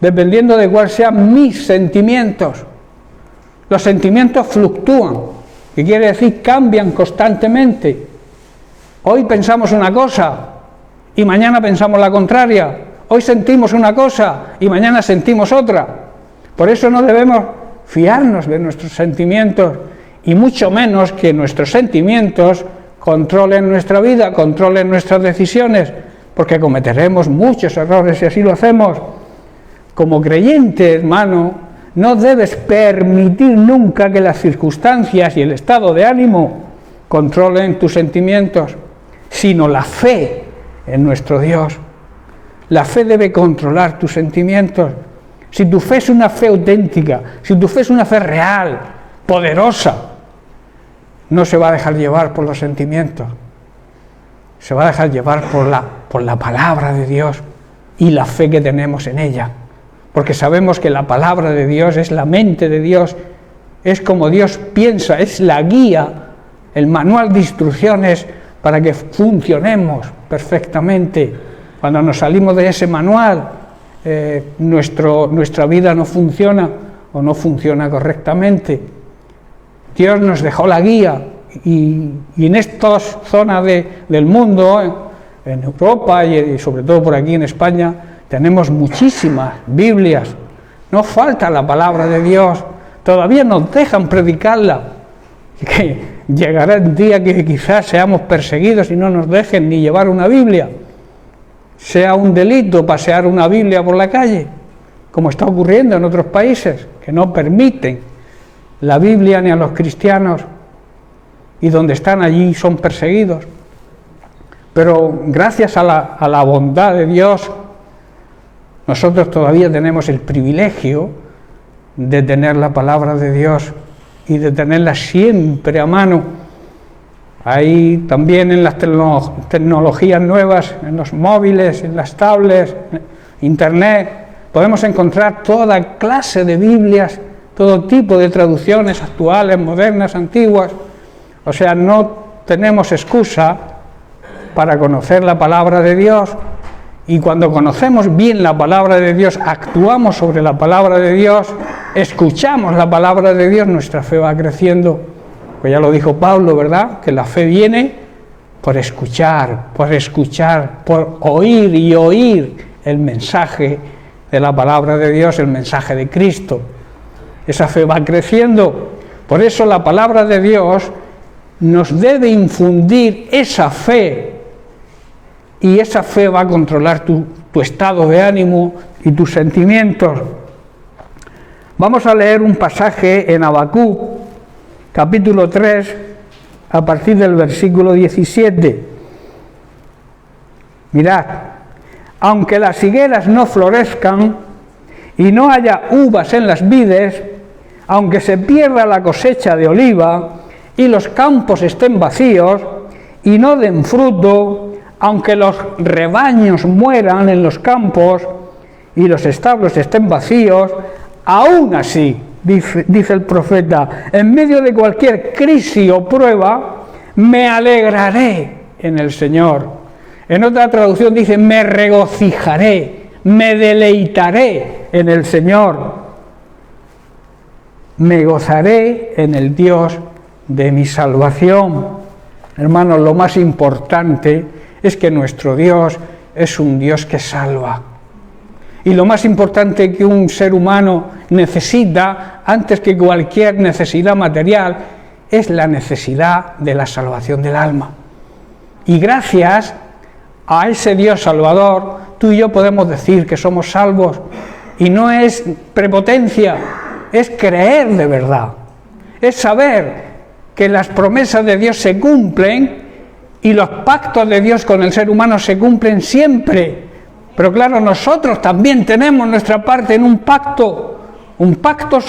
dependiendo de cuáles sean mis sentimientos. Los sentimientos fluctúan, que quiere decir cambian constantemente. Hoy pensamos una cosa y mañana pensamos la contraria. Hoy sentimos una cosa y mañana sentimos otra. Por eso no debemos fiarnos de nuestros sentimientos y mucho menos que nuestros sentimientos controlen nuestra vida, controlen nuestras decisiones, porque cometeremos muchos errores si así lo hacemos. Como creyente, hermano, no debes permitir nunca que las circunstancias y el estado de ánimo controlen tus sentimientos, sino la fe en nuestro Dios. La fe debe controlar tus sentimientos. Si tu fe es una fe auténtica, si tu fe es una fe real, poderosa, no se va a dejar llevar por los sentimientos, se va a dejar llevar por la palabra de Dios y la fe que tenemos en ella. Porque sabemos que la palabra de Dios es la mente de Dios, es como Dios piensa, es la guía, el manual de instrucciones para que funcionemos perfectamente. Cuando nos salimos de ese manual, nuestra vida no funciona o no funciona correctamente. Dios nos dejó la guía y en estas zonas del mundo, en Europa y sobre todo por aquí en España, tenemos muchísimas Biblias, no falta la palabra de Dios, todavía nos dejan predicarla, que llegará el día que quizás seamos perseguidos y no nos dejen ni llevar una Biblia, sea un delito pasear una Biblia por la calle, como está ocurriendo en otros países, que no permiten la Biblia ni a los cristianos, y donde están allí son perseguidos. Pero gracias a la bondad de Dios, nosotros todavía tenemos el privilegio de tener la palabra de Dios y de tenerla siempre a mano. Ahí también en las tecnologías nuevas, en los móviles, en las tablets, internet, podemos encontrar toda clase de Biblias todo tipo de traducciones actuales, modernas, antiguas. O sea, no tenemos excusa para conocer la palabra de Dios, y cuando conocemos bien la palabra de Dios, actuamos sobre la palabra de Dios, escuchamos la palabra de Dios, nuestra fe va creciendo. Pues ya lo dijo Pablo, ¿verdad? Que la fe viene por escuchar, por oír y oír el mensaje de la palabra de Dios, el mensaje de Cristo. Esa fe va creciendo. Por eso la palabra de Dios nos debe infundir esa fe, y esa fe va a controlar tu estado de ánimo y tus sentimientos. Vamos a leer un pasaje en Habacuc, capítulo 3, a partir del versículo 17. Mirad: aunque las higueras no florezcan y no haya uvas en las vides, aunque se pierda la cosecha de oliva y los campos estén vacíos y no den fruto, aunque los rebaños mueran en los campos y los establos estén vacíos, aún así, dice el profeta, en medio de cualquier crisis o prueba, me alegraré en el Señor. En otra traducción dice, me regocijaré, me deleitaré en el Señor. Me gozaré en el Dios de mi salvación. Hermanos, lo más importante es que nuestro Dios es un Dios que salva. Y lo más importante que un ser humano necesita, antes que cualquier necesidad material, es la necesidad de la salvación del alma. Y gracias a ese Dios salvador, tú y yo podemos decir que somos salvos. Y no es prepotencia, es creer de verdad. Es saber que las promesas de Dios se cumplen y los pactos de Dios con el ser humano se cumplen siempre. Pero claro, nosotros también tenemos nuestra parte en un pacto. Un pacto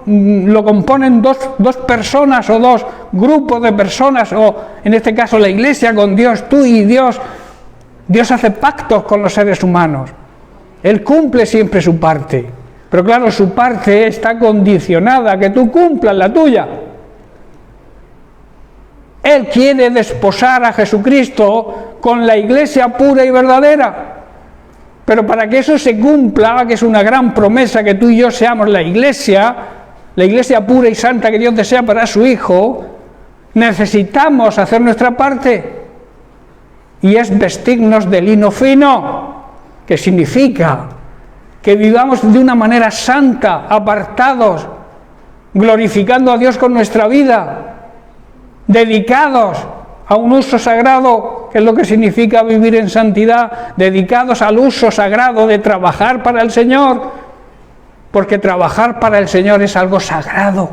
lo componen dos personas o dos grupos de personas, o en este caso la Iglesia con Dios, tú y Dios. Dios hace pactos con los seres humanos. Él cumple siempre su parte. Pero claro, su parte está condicionada a que tú cumplas la tuya. Él quiere desposar a Jesucristo con la Iglesia pura y verdadera. Pero para que eso se cumpla, que es una gran promesa, que tú y yo seamos la Iglesia pura y santa que Dios desea para su Hijo, necesitamos hacer nuestra parte. Y es vestirnos de lino fino, que significa que vivamos de una manera santa, apartados, glorificando a Dios con nuestra vida, dedicados a un uso sagrado, que es lo que significa vivir en santidad, dedicados al uso sagrado de trabajar para el Señor, porque trabajar para el Señor es algo sagrado,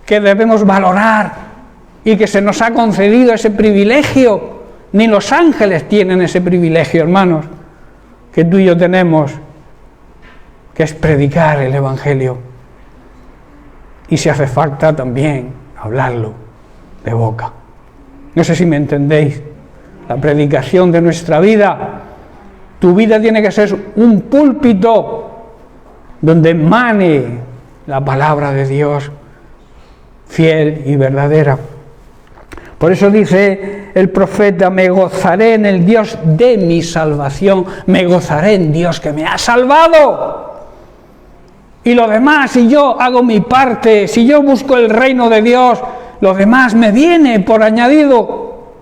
que debemos valorar y que se nos ha concedido ese privilegio. Ni los ángeles tienen ese privilegio, hermanos, que tú y yo tenemos, que es predicar el Evangelio. Y si hace falta también hablarlo de boca. No sé si me entendéis. La predicación de nuestra vida, tu vida tiene que ser un púlpito donde emane la palabra de Dios fiel y verdadera. Por eso dice el profeta, me gozaré en el Dios de mi salvación, me gozaré en Dios que me ha salvado. Y lo demás, si yo hago mi parte, si yo busco el reino de Dios, lo demás me viene por añadido.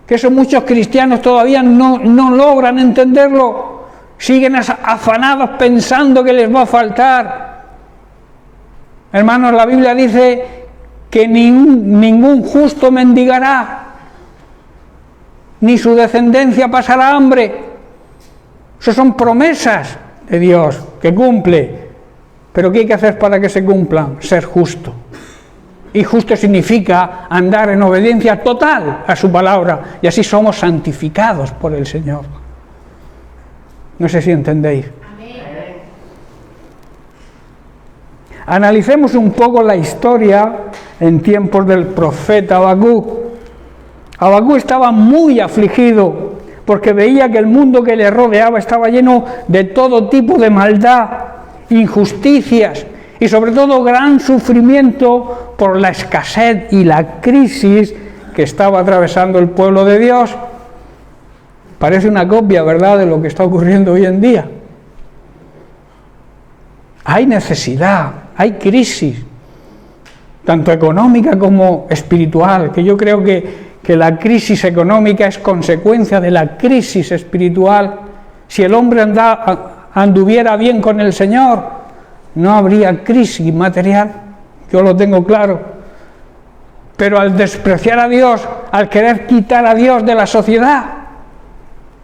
Que eso muchos cristianos todavía no logran entenderlo. Siguen afanados pensando que les va a faltar. Hermanos, la Biblia dice que ningún justo mendigará, ni su descendencia pasará hambre. Esas son promesas de Dios que cumple. Pero ¿qué hay que hacer para que se cumplan? Ser justo. Y justo significa andar en obediencia total a su palabra. Y así somos santificados por el Señor. No sé si entendéis. Analicemos un poco la historia en tiempos del profeta Habacuc. Habacuc estaba muy afligido porque veía que el mundo que le rodeaba estaba lleno de todo tipo de maldad, injusticias, y sobre todo gran sufrimiento por la escasez y la crisis que estaba atravesando el pueblo de Dios. Parece una copia, ¿verdad?, de lo que está ocurriendo hoy en día. Hay necesidad, hay crisis, tanto económica como espiritual, que yo creo que la crisis económica es consecuencia de la crisis espiritual. Si el hombre anduviera bien con el Señor, no habría crisis material, yo lo tengo claro. Pero al despreciar a Dios, al querer quitar a Dios de la sociedad,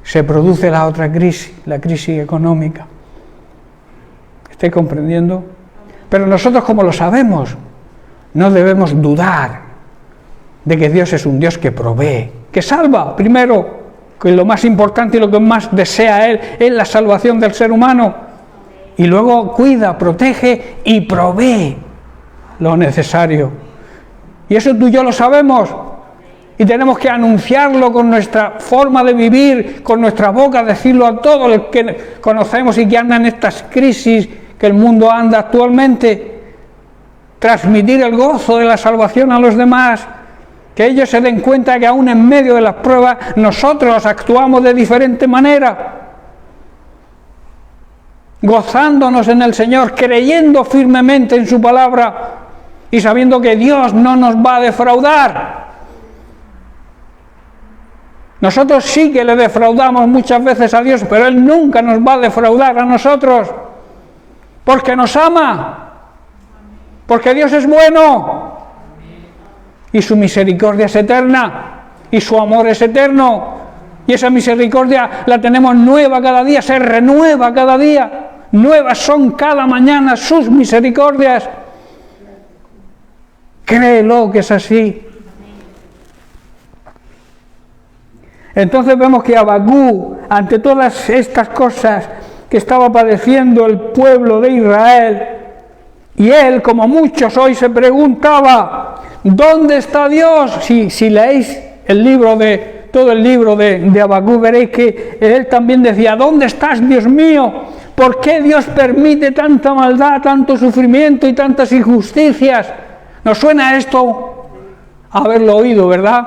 se produce la otra crisis, la crisis económica. ¿Estáis comprendiendo? Pero nosotros, como lo sabemos, no debemos dudar de que Dios es un Dios que provee, que salva. Primero, que lo más importante y lo que más desea Él es la salvación del ser humano. Y luego cuida, protege y provee lo necesario. Y eso tú y yo lo sabemos. Y tenemos que anunciarlo con nuestra forma de vivir, con nuestra boca, decirlo a todos los que conocemos y que andan en estas crisis que el mundo anda actualmente. Transmitir el gozo de la salvación a los demás, que ellos se den cuenta que aún en medio de las pruebas nosotros actuamos de diferente manera, gozándonos en el Señor, creyendo firmemente en su palabra y sabiendo que Dios no nos va a defraudar. Nosotros sí que le defraudamos muchas veces a Dios, pero Él nunca nos va a defraudar a nosotros, porque nos ama. Porque Dios es bueno y su misericordia es eterna y su amor es eterno, y esa misericordia la tenemos nueva cada día, se renueva cada día, nuevas son cada mañana sus misericordias. Créelo que es así. Entonces vemos que Habacuc, ante todas estas cosas que estaba padeciendo el pueblo de Israel, y él, como muchos hoy, se preguntaba, ¿dónde está Dios? Si leéis todo el libro de Habacuc, veréis que él también decía, ¿dónde estás, Dios mío? ¿Por qué Dios permite tanta maldad, tanto sufrimiento y tantas injusticias? ¿Nos suena esto haberlo oído, verdad?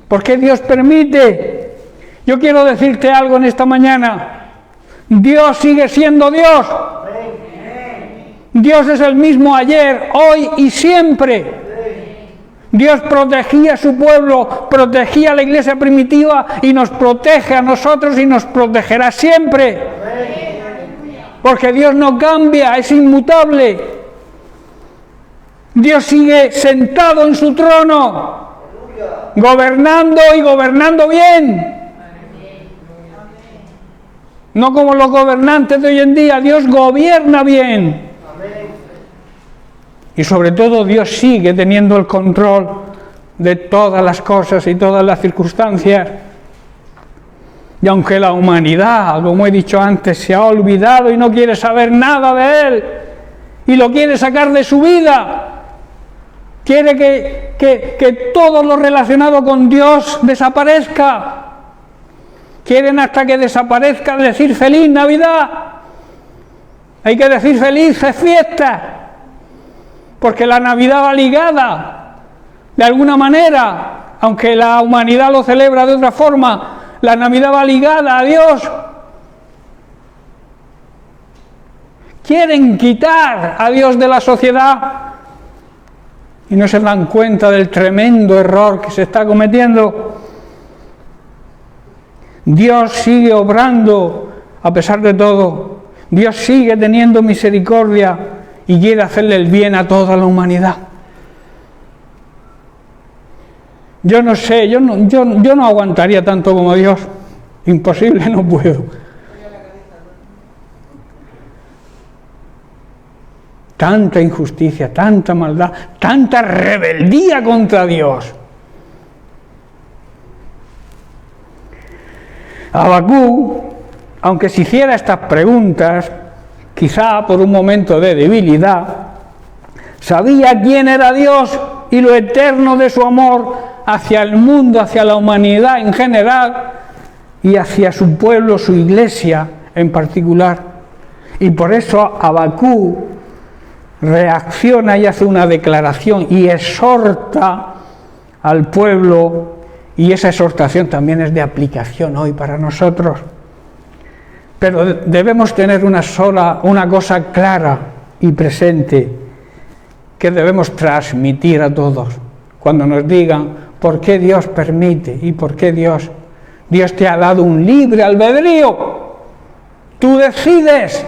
¿Por qué Dios permite? Yo quiero decirte algo en esta mañana. Dios sigue siendo Dios. Dios es el mismo ayer, hoy y siempre. Dios protegía a su pueblo, protegía a la iglesia primitiva y nos protege a nosotros y nos protegerá siempre. Porque Dios no cambia, es inmutable. Dios sigue sentado en su trono, gobernando y gobernando bien. No como los gobernantes de hoy en día, Dios gobierna bien. Y sobre todo Dios sigue teniendo el control de todas las cosas y todas las circunstancias. Y aunque la humanidad, como he dicho antes, se ha olvidado y no quiere saber nada de Él, y lo quiere sacar de su vida, quiere que todo lo relacionado con Dios desaparezca. Quieren hasta que desaparezca decir feliz Navidad. Hay que decir felices fiestas, porque la Navidad va ligada, de alguna manera, aunque la humanidad lo celebra de otra forma, la Navidad va ligada a Dios. Quieren quitar a Dios de la sociedad y no se dan cuenta del tremendo error que se está cometiendo. Dios sigue obrando a pesar de todo. Dios sigue teniendo misericordia y quiere hacerle el bien a toda la humanidad. Yo no sé, yo no aguantaría tanto como Dios. Imposible, no puedo. Tanta injusticia, tanta maldad, tanta rebeldía contra Dios. Habacuc, aunque se hiciera estas preguntas, quizá por un momento de debilidad, sabía quién era Dios y lo eterno de su amor hacia el mundo, hacia la humanidad en general y hacia su pueblo, su iglesia en particular. Y por eso Habacuc reacciona y hace una declaración y exhorta al pueblo, y esa exhortación también es de aplicación hoy para nosotros. Pero debemos tener una cosa clara y presente que debemos transmitir a todos. Cuando nos digan por qué Dios permite y por qué Dios te ha dado un libre albedrío. Tú decides.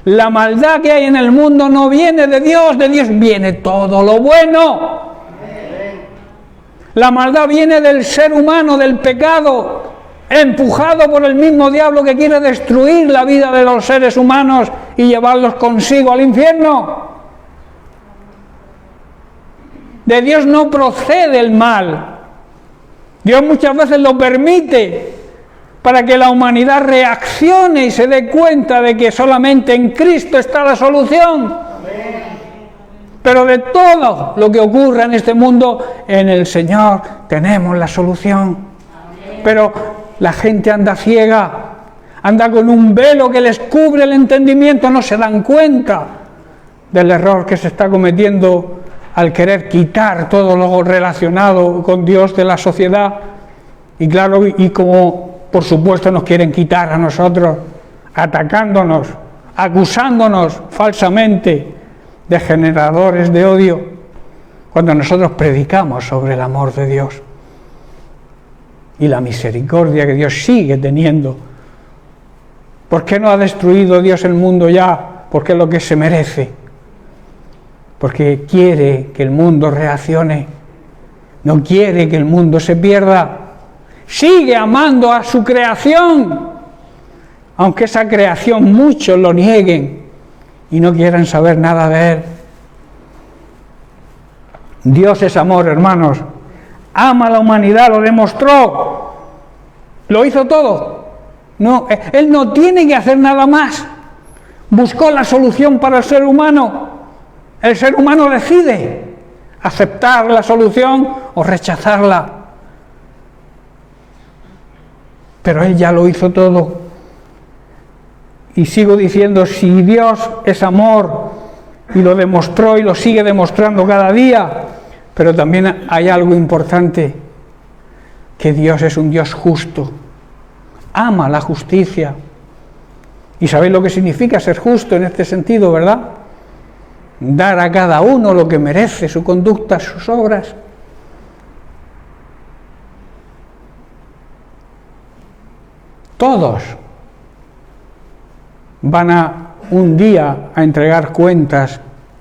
La maldad que hay en el mundo no viene de Dios viene todo lo bueno. La maldad viene del ser humano, del pecado, empujado por el mismo diablo que quiere destruir la vida de los seres humanos y llevarlos consigo al infierno. De Dios no procede el mal. Dios muchas veces lo permite para que la humanidad reaccione y se dé cuenta de que solamente en Cristo está la solución. Pero de todo lo que ocurra en este mundo, en el Señor tenemos la solución. Pero la gente anda ciega, anda con un velo que les cubre el entendimiento, no se dan cuenta del error que se está cometiendo al querer quitar todo lo relacionado con Dios de la sociedad. Y claro, y como por supuesto nos quieren quitar a nosotros, atacándonos, acusándonos falsamente de generadores de odio, cuando nosotros predicamos sobre el amor de Dios y la misericordia que Dios sigue teniendo. ¿Por qué no ha destruido Dios el mundo ya? Porque es lo que se merece. Porque quiere que el mundo reaccione, no quiere que el mundo se pierda. Sigue amando a su creación, aunque esa creación muchos lo nieguen y no quieran saber nada de Él. Dios es amor, hermanos. Ama a la humanidad, lo demostró. Lo hizo todo. No, Él no tiene que hacer nada más. Buscó la solución para el ser humano. El ser humano decide aceptar la solución o rechazarla. Pero Él ya lo hizo todo. Y sigo diciendo, si Dios es amor, y lo demostró y lo sigue demostrando cada día, pero también hay algo importante, que Dios es un Dios justo. Ama la justicia. Y sabéis lo que significa ser justo en este sentido, ¿verdad? Dar a cada uno lo que merece, su conducta, sus obras. Todos van un día a entregar cuentas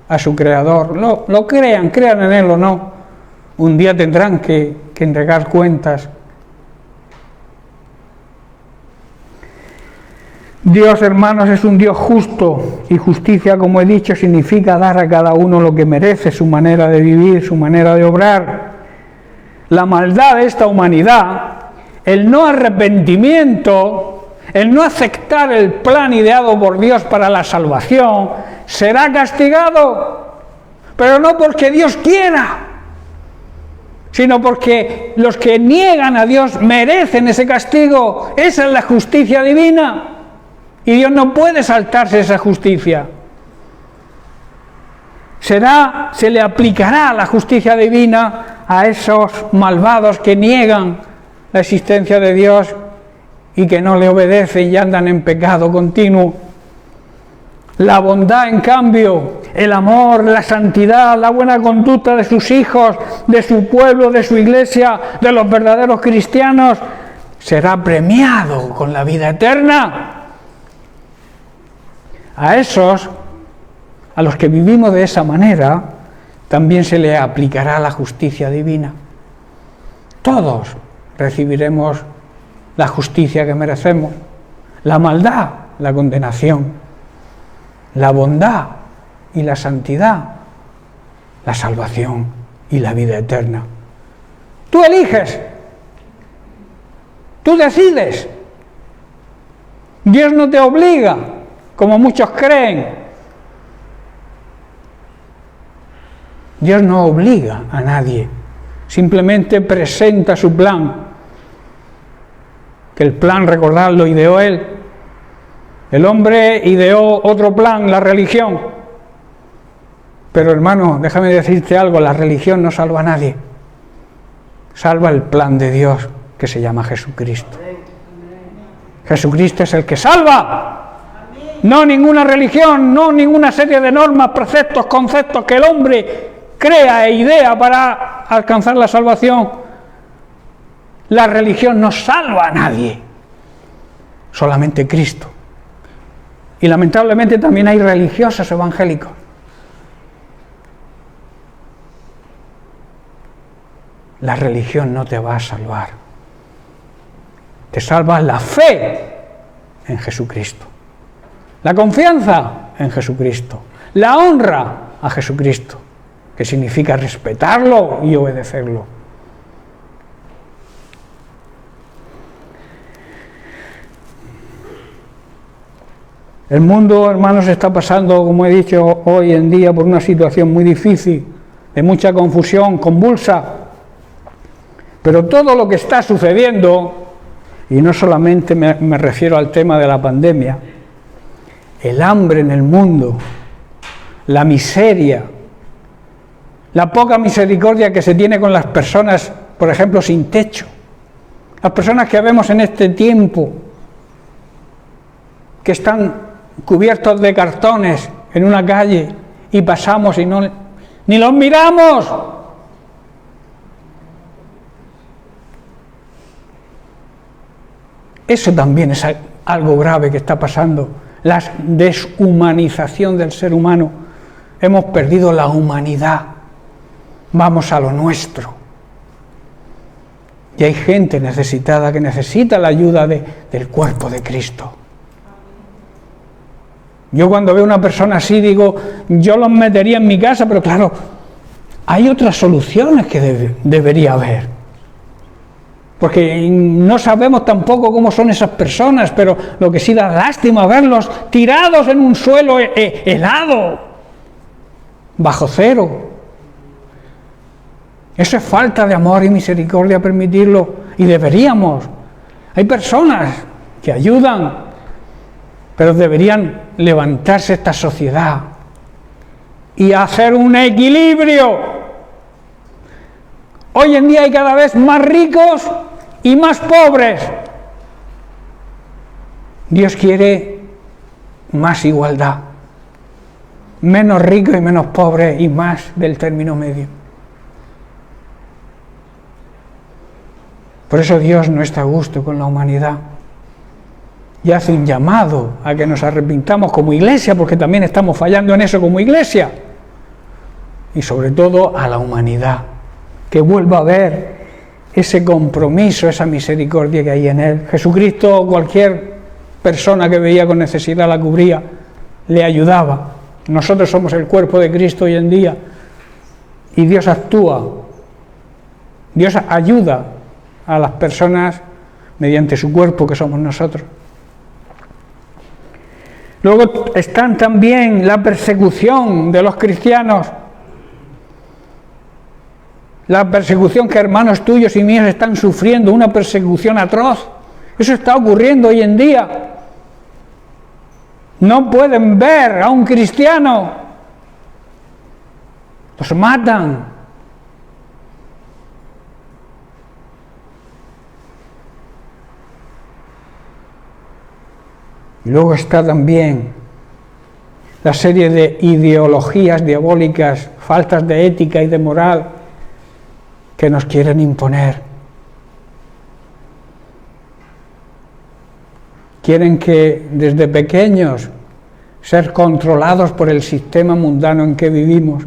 a su Creador. Lo crean en Él o no. Un día tendrán que entregar cuentas. Dios, hermanos, es un Dios justo, y justicia, como he dicho, significa dar a cada uno lo que merece, su manera de vivir, su manera de obrar. La maldad de esta humanidad, el no arrepentimiento, el no aceptar el plan ideado por Dios para la salvación, será castigado, pero no porque Dios quiera, sino porque los que niegan a Dios merecen ese castigo. Esa es la justicia divina. Y Dios no puede saltarse esa justicia. Se le aplicará la justicia divina a esos malvados que niegan la existencia de Dios y que no le obedecen y andan en pecado continuo. La bondad, en cambio, el amor, la santidad, la buena conducta de sus hijos, de su pueblo, de su iglesia, de los verdaderos cristianos, será premiado con la vida eterna. A esos, a los que vivimos de esa manera, también se le aplicará la justicia divina. Todos recibiremos la justicia que merecemos. La maldad, la condenación. La bondad y la santidad, la salvación y la vida eterna. Tú eliges. Tú decides. Dios no te obliga, como muchos creen. Dios no obliga a nadie, simplemente presenta su plan, que el plan, recordad, lo ideó Él. El hombre ideó otro plan, la religión, Pero hermano, déjame decirte algo, la religión no salva a nadie. Salva el plan de Dios, que se llama Jesucristo. Jesucristo es el que salva. No ninguna religión, no ninguna serie de normas, preceptos, conceptos que el hombre crea e idea para alcanzar la salvación. La religión no salva a nadie, solamente Cristo. Y lamentablemente también hay religiosos evangélicos. La religión no te va a salvar. Te salva la fe en Jesucristo, la confianza en Jesucristo, la honra a Jesucristo, que significa respetarlo y obedecerlo. El mundo, hermanos, está pasando, como he dicho, hoy en día por una situación muy difícil, de mucha confusión, convulsa. Pero todo lo que está sucediendo, y no solamente me refiero al tema de la pandemia, el hambre en el mundo, la miseria, la poca misericordia que se tiene con las personas, por ejemplo, sin techo, las personas que vemos en este tiempo, que están cubiertos de cartones en una calle y pasamos y ni los miramos. Eso también es algo grave que está pasando, la deshumanización del ser humano. Hemos perdido la humanidad, vamos a lo nuestro. Y hay gente necesitada que necesita la ayuda del cuerpo de Cristo. Yo cuando veo a una persona así digo, yo los metería en mi casa, pero claro, hay otras soluciones que debería haber. Porque no sabemos tampoco cómo son esas personas, pero lo que sí da lástima verlos tirados en un suelo helado, bajo cero. Eso es falta de amor y misericordia permitirlo, y deberíamos. Hay personas que ayudan, pero deberían levantarse esta sociedad y hacer un equilibrio. Hoy en día hay cada vez más ricos y más pobres. Dios quiere más igualdad, menos ricos y menos pobres y más del término medio. Por eso Dios no está a gusto con la humanidad y hace un llamado a que nos arrepintamos como iglesia, porque también estamos fallando en eso como iglesia, y sobre todo a la humanidad, que vuelva a ver ese compromiso, esa misericordia que hay en Él. Jesucristo, cualquier persona que veía con necesidad la cubría, le ayudaba. Nosotros somos el cuerpo de Cristo hoy en día, y Dios actúa, Dios ayuda a las personas mediante su cuerpo, que somos nosotros. Luego están también la persecución de los cristianos, la persecución que hermanos tuyos y míos están sufriendo, una persecución atroz. Eso está ocurriendo hoy en día. No pueden ver a un cristiano, los matan. Y luego está también la serie de ideologías diabólicas, faltas de ética y de moral que nos quieren imponer. Quieren que desde pequeños ser controlados por el sistema mundano en que vivimos,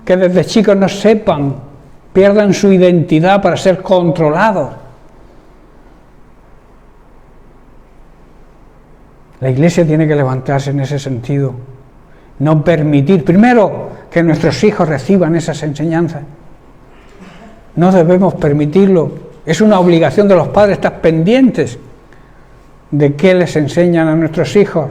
que desde chicos no sepan, pierdan su identidad para ser controlados. La Iglesia tiene que levantarse en ese sentido, no permitir, primero, que nuestros hijos reciban esas enseñanzas. No debemos permitirlo, es una obligación de los padres estar pendientes de qué les enseñan a nuestros hijos,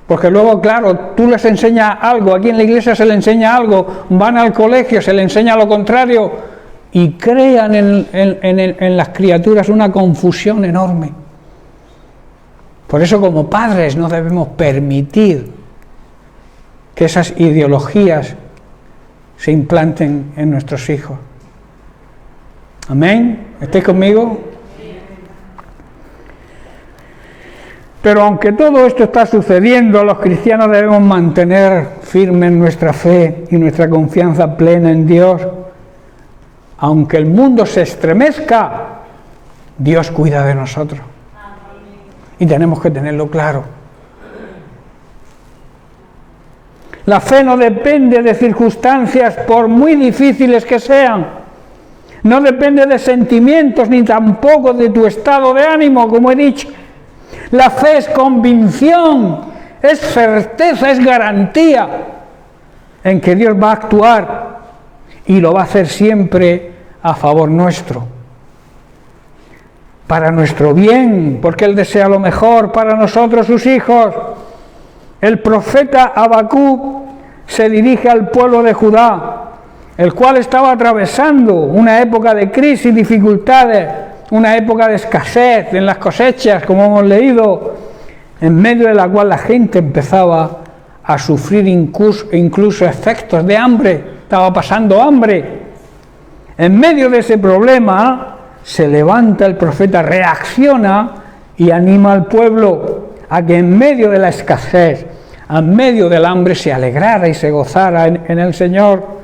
porque luego, claro, tú les enseñas algo, aquí en la iglesia se les enseña algo, van al colegio, se les enseña lo contrario, y crean en las criaturas una confusión enorme. Por eso, como padres, no debemos permitir que esas ideologías se implanten en nuestros hijos. Amén. ¿Estáis conmigo? Pero aunque todo esto está sucediendo, los cristianos debemos mantener firme nuestra fe y nuestra confianza plena en Dios. Aunque el mundo se estremezca, Dios cuida de nosotros. Y tenemos que tenerlo claro. La fe no depende de circunstancias, por muy difíciles que sean. No depende de sentimientos, ni tampoco de tu estado de ánimo, como he dicho. La fe es convicción, es certeza, es garantía en que Dios va a actuar y lo va a hacer siempre a favor nuestro, para nuestro bien, porque Él desea lo mejor para nosotros, sus hijos. El profeta Habacuc se dirige al pueblo de Judá, el cual estaba atravesando una época de crisis, dificultades, una época de escasez en las cosechas, como hemos leído, en medio de la cual la gente empezaba a sufrir incluso efectos de hambre, estaba pasando hambre. En medio de ese problema se levanta el profeta, reacciona y anima al pueblo a que en medio de la escasez, en medio del hambre, se alegrara y se gozara en el Señor.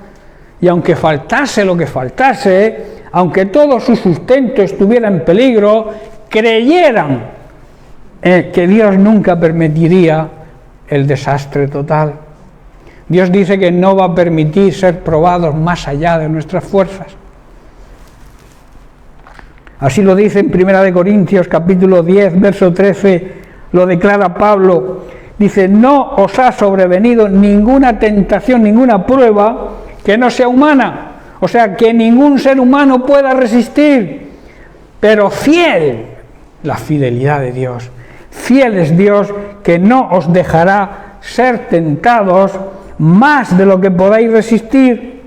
Y aunque faltase lo que faltase, aunque todo su sustento estuviera en peligro, creyeran que Dios nunca permitiría el desastre total. Dios dice que no va a permitir ser probados más allá de nuestras fuerzas. Así lo dice en 1 Corintios capítulo 10, verso 13, lo declara Pablo. Dice, no os ha sobrevenido ninguna tentación, ninguna prueba que no sea humana. O sea, que ningún ser humano pueda resistir. Pero fiel, la fidelidad de Dios. Fiel es Dios, que no os dejará ser tentados más de lo que podáis resistir,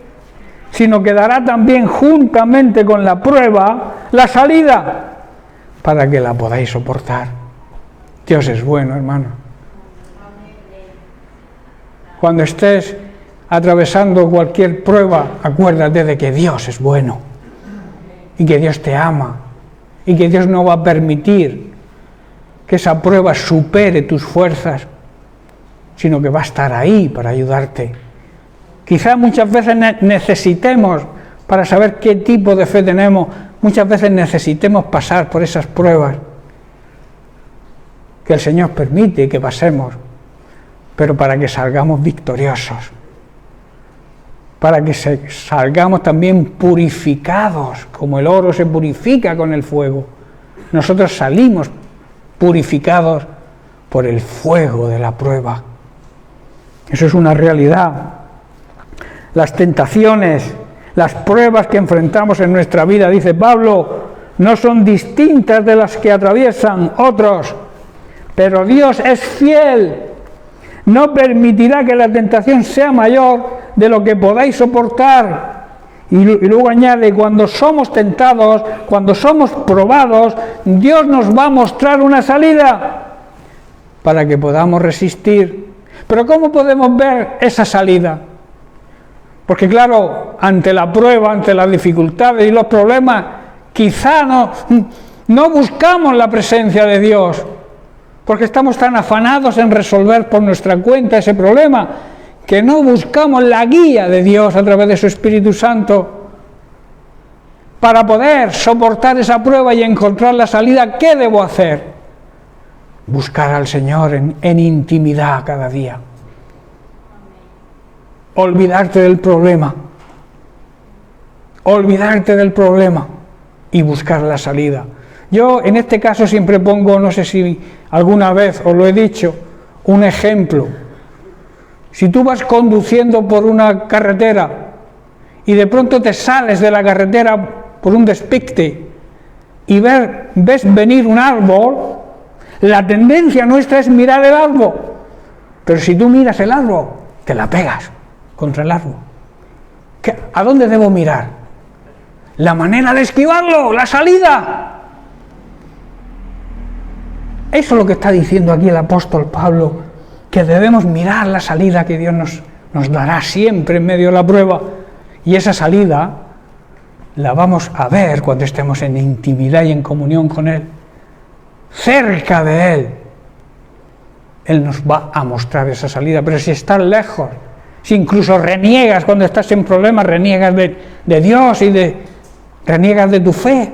sino que dará también juntamente con la prueba la salida, para que la podáis soportar. Dios es bueno, hermano. Cuando estés atravesando cualquier prueba, acuérdate de que Dios es bueno y que Dios te ama y que Dios no va a permitir que esa prueba supere tus fuerzas, sino que va a estar ahí para ayudarte. Quizás muchas veces necesitemos, para saber qué tipo de fe tenemos, muchas veces necesitemos pasar por esas pruebas que el Señor permite que pasemos, pero para que salgamos victoriosos, para que salgamos también purificados, como el oro se purifica con el fuego. Nosotros salimos purificados por el fuego de la prueba. Eso es una realidad. Las tentaciones, las pruebas que enfrentamos en nuestra vida, dice Pablo, no son distintas de las que atraviesan otros, pero Dios es fiel. No permitirá que la tentación sea mayor de lo que podáis soportar. Y luego añade, cuando somos tentados, cuando somos probados, Dios nos va a mostrar una salida para que podamos resistir. Pero ¿cómo podemos ver esa salida? Porque claro, ante la prueba, ante las dificultades y los problemas, quizá no buscamos la presencia de Dios, porque estamos tan afanados en resolver por nuestra cuenta ese problema, que no buscamos la guía de Dios a través de su Espíritu Santo para poder soportar esa prueba y encontrar la salida. ¿Qué debo hacer? Buscar al Señor en intimidad cada día. Olvidarte del problema. Olvidarte del problema y buscar la salida. Yo en este caso siempre pongo, no sé si alguna vez os lo he dicho, un ejemplo. Si tú vas conduciendo por una carretera y de pronto te sales de la carretera por un despiste y ves venir un árbol, la tendencia nuestra es mirar el árbol. Pero si tú miras el árbol, te la pegas contra el árbol. ¿A dónde debo mirar? La manera de esquivarlo, la salida. Eso es lo que está diciendo aquí el apóstol Pablo, que debemos mirar la salida que Dios nos dará siempre en medio de la prueba, y esa salida la vamos a ver cuando estemos en intimidad y en comunión con Él, cerca de Él. Él nos va a mostrar esa salida. Pero si estás lejos, si incluso reniegas cuando estás en problemas, reniegas de Dios y reniegas de tu fe,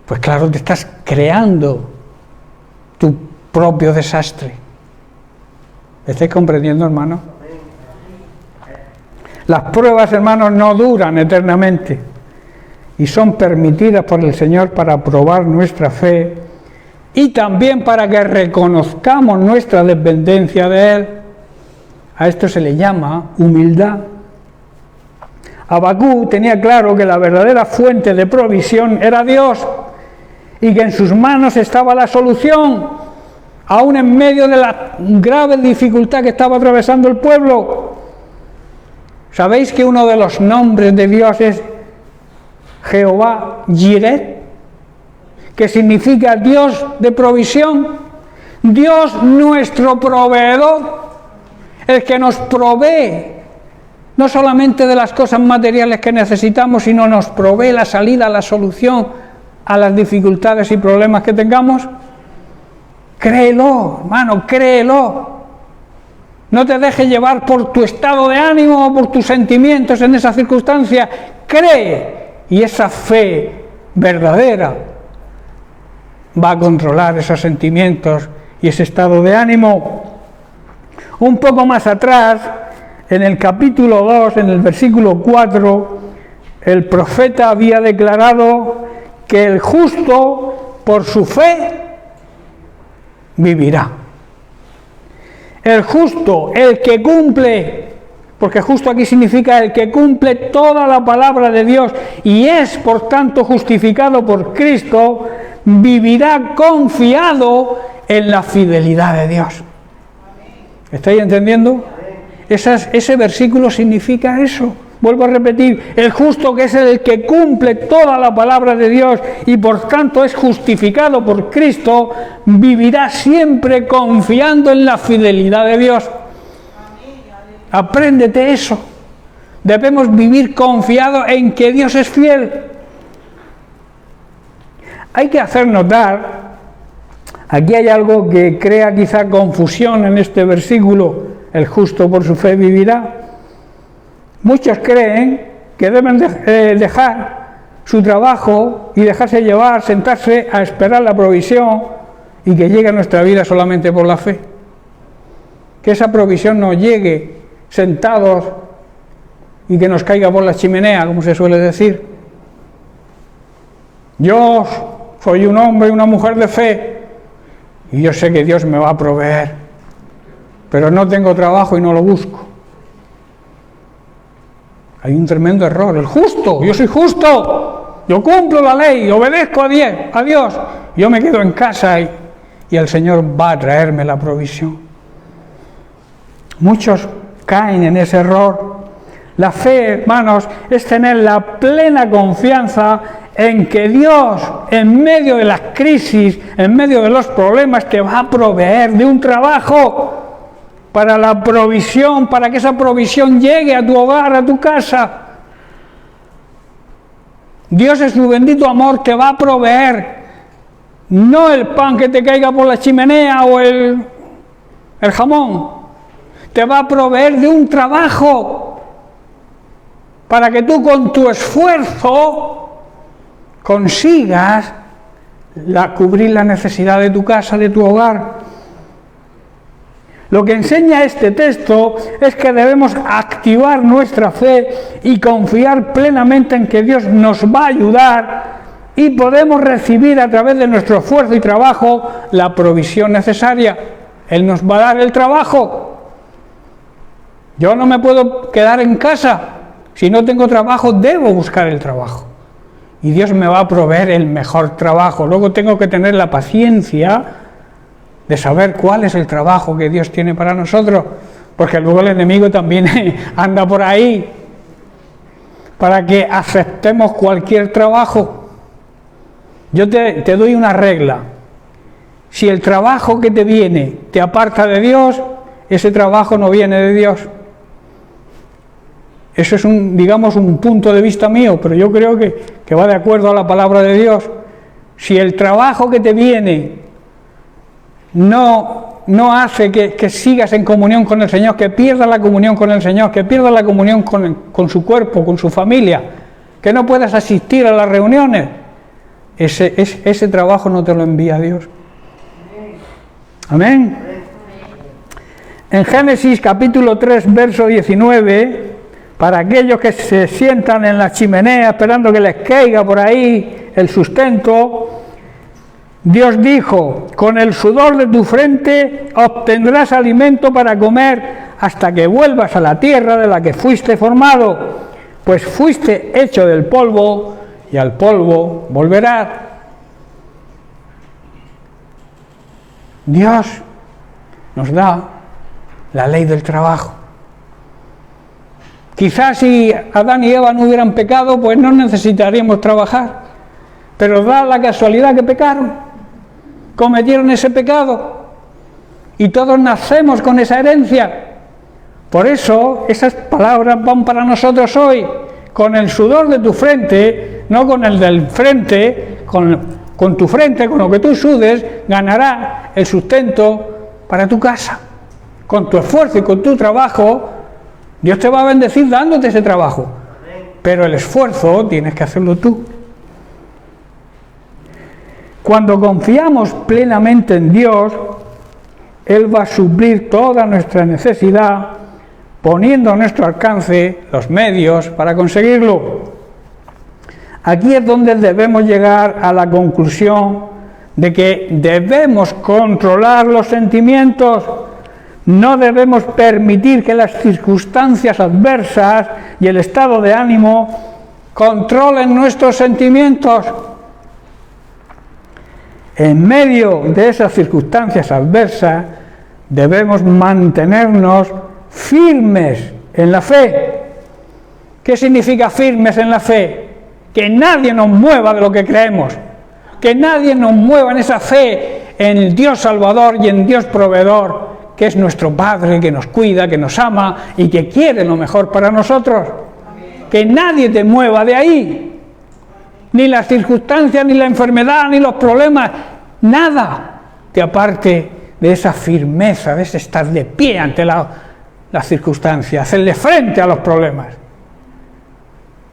pues claro, te estás creando tu propio desastre. ¿Estáis comprendiendo, hermano? Las pruebas, hermanos, no duran eternamente y son permitidas por el Señor para probar nuestra fe y también para que reconozcamos nuestra dependencia de Él. A esto se le llama humildad. Habacuc tenía claro que la verdadera fuente de provisión era Dios y que en sus manos estaba la solución, aún en medio de la grave dificultad que estaba atravesando el pueblo. ¿Sabéis que uno de los nombres de Dios es Jehová Jireh, que significa Dios de provisión? Dios nuestro proveedor, el que nos provee no solamente de las cosas materiales que necesitamos, sino nos provee la salida, la solución a las dificultades y problemas que tengamos. Créelo, hermano, créelo. No te dejes llevar por tu estado de ánimo o por tus sentimientos en esa circunstancia. Cree, y esa fe verdadera va a controlar esos sentimientos y ese estado de ánimo. Un poco más atrás, en el capítulo 2, en el versículo 4, el profeta había declarado que el justo por su fe vivirá. El justo, el que cumple, porque justo aquí significa el que cumple toda la palabra de Dios y es por tanto justificado por Cristo, vivirá confiado en la fidelidad de Dios. ¿Estáis entendiendo? Ese versículo significa eso. Vuelvo a repetir, el justo, que es el que cumple toda la palabra de Dios y por tanto es justificado por Cristo, vivirá siempre confiando en la fidelidad de Dios. Apréndete eso. Debemos vivir confiados en que Dios es fiel. Hay que hacer notar, aquí hay algo que crea quizá confusión en este versículo, el justo por su fe vivirá. Muchos creen que deben dejar su trabajo y dejarse llevar, sentarse a esperar la provisión y que llegue a nuestra vida solamente por la fe. Que esa provisión nos llegue sentados y que nos caiga por la chimenea, como se suele decir. Yo soy un hombre y una mujer de fe y yo sé que Dios me va a proveer, pero no tengo trabajo y no lo busco. Hay un tremendo error. El justo, yo soy justo, yo cumplo la ley, obedezco a Dios, yo me quedo en casa y el Señor va a traerme la provisión. Muchos caen en ese error. La fe, hermanos, es tener la plena confianza en que Dios, en medio de las crisis, en medio de los problemas, te va a proveer de un trabajo para la provisión, para que esa provisión llegue a tu hogar, a tu casa. Dios en su bendito amor te va a proveer, no el pan que te caiga por la chimenea o el jamón, te va a proveer de un trabajo para que tú con tu esfuerzo consigas cubrir la necesidad de tu casa, de tu hogar. Lo que enseña este texto es que debemos activar nuestra fe y confiar plenamente en que Dios nos va a ayudar y podemos recibir a través de nuestro esfuerzo y trabajo la provisión necesaria. Él nos va a dar el trabajo. Yo no me puedo quedar en casa. Si no tengo trabajo, debo buscar el trabajo. Y Dios me va a proveer el mejor trabajo. Luego tengo que tener la paciencia de saber cuál es el trabajo que Dios tiene para nosotros, porque luego el enemigo también anda por ahí para que aceptemos cualquier trabajo. Yo te doy una regla: Si el trabajo que te viene te aparta de Dios, ese trabajo no viene de Dios. Eso es un punto de vista mío, pero yo creo que va de acuerdo a la palabra de Dios. Si el trabajo que te viene no hace que sigas en comunión con el Señor, que pierdas la comunión con el Señor, que pierdas la comunión con su cuerpo, con su familia, que no puedas asistir a las reuniones, ese trabajo no te lo envía Dios. Amén. En Génesis capítulo 3, verso 19, para aquellos que se sientan en la chimenea esperando que les caiga por ahí el sustento, Dios dijo: con el sudor de tu frente obtendrás alimento para comer hasta que vuelvas a la tierra de la que fuiste formado, pues fuiste hecho del polvo y al polvo volverás. Dios nos da la ley del trabajo. Quizás si Adán y Eva no hubieran pecado, pues no necesitaríamos trabajar, pero da la casualidad que pecaron, cometieron ese pecado, y todos nacemos con esa herencia. Por eso esas palabras van para nosotros hoy: con el sudor de tu frente, no con el del frente, con tu frente, con lo que tú sudes, ganarás el sustento para tu casa. Con tu esfuerzo y con tu trabajo, Dios te va a bendecir dándote ese trabajo, pero el esfuerzo tienes que hacerlo tú. Cuando confiamos plenamente en Dios, Él va a suplir toda nuestra necesidad, poniendo a nuestro alcance los medios para conseguirlo. Aquí es donde debemos llegar a la conclusión de que debemos controlar los sentimientos. No debemos permitir que las circunstancias adversas y el estado de ánimo controlen nuestros sentimientos. En medio de esas circunstancias adversas debemos mantenernos firmes en la fe. ¿Qué significa firmes en la fe? Que nadie nos mueva de lo que creemos, que nadie nos mueva en esa fe en el Dios Salvador y en Dios Proveedor, que es nuestro Padre, que nos cuida, que nos ama y que quiere lo mejor para nosotros. Que nadie te mueva de ahí, ni las circunstancias, ni la enfermedad, ni los problemas, nada te aparte de esa firmeza, de ese estar de pie ante las circunstancias, hacerle frente a los problemas,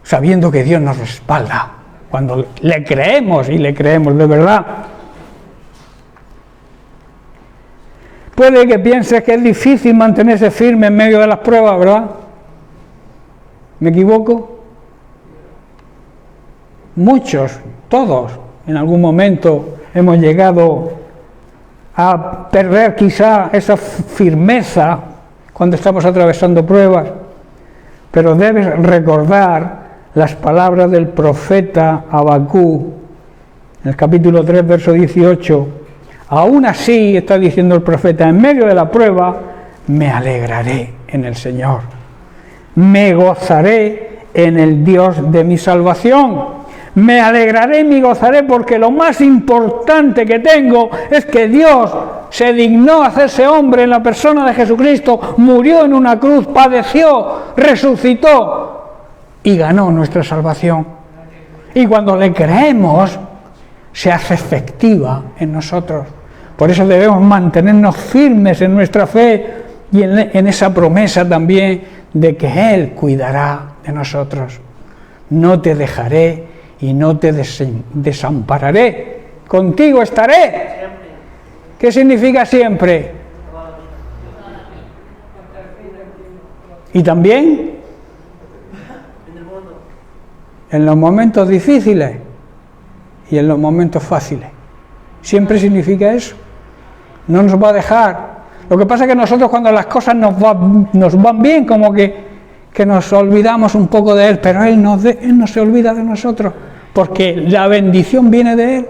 sabiendo que Dios nos respalda cuando le creemos, y le creemos de verdad. Puede que pienses que es difícil mantenerse firme en medio de las pruebas, ¿verdad? ¿Me equivoco? Muchos, todos, en algún momento hemos llegado a perder quizá esa firmeza cuando estamos atravesando pruebas, pero debes recordar las palabras del profeta Habacuc, en el capítulo 3, verso 18. Aún así, está diciendo el profeta, en medio de la prueba, me alegraré en el Señor. Me gozaré en el Dios de mi salvación. Me alegraré y me gozaré porque lo más importante que tengo es que Dios se dignó hacerse hombre en la persona de Jesucristo, murió en una cruz, padeció, resucitó y ganó nuestra salvación. Y cuando le creemos, se hace efectiva en nosotros. Por eso debemos mantenernos firmes en nuestra fe y en esa promesa también de que Él cuidará de nosotros. No te dejaré y no te desampararé. Contigo estaré. ¿Qué significa siempre? Y también en los momentos difíciles y en los momentos fáciles. Siempre significa eso. No nos va a dejar. Lo que pasa es que nosotros, cuando las cosas nos van bien, como que nos olvidamos un poco de Él, pero Él no se olvida de nosotros, porque la bendición viene de Él.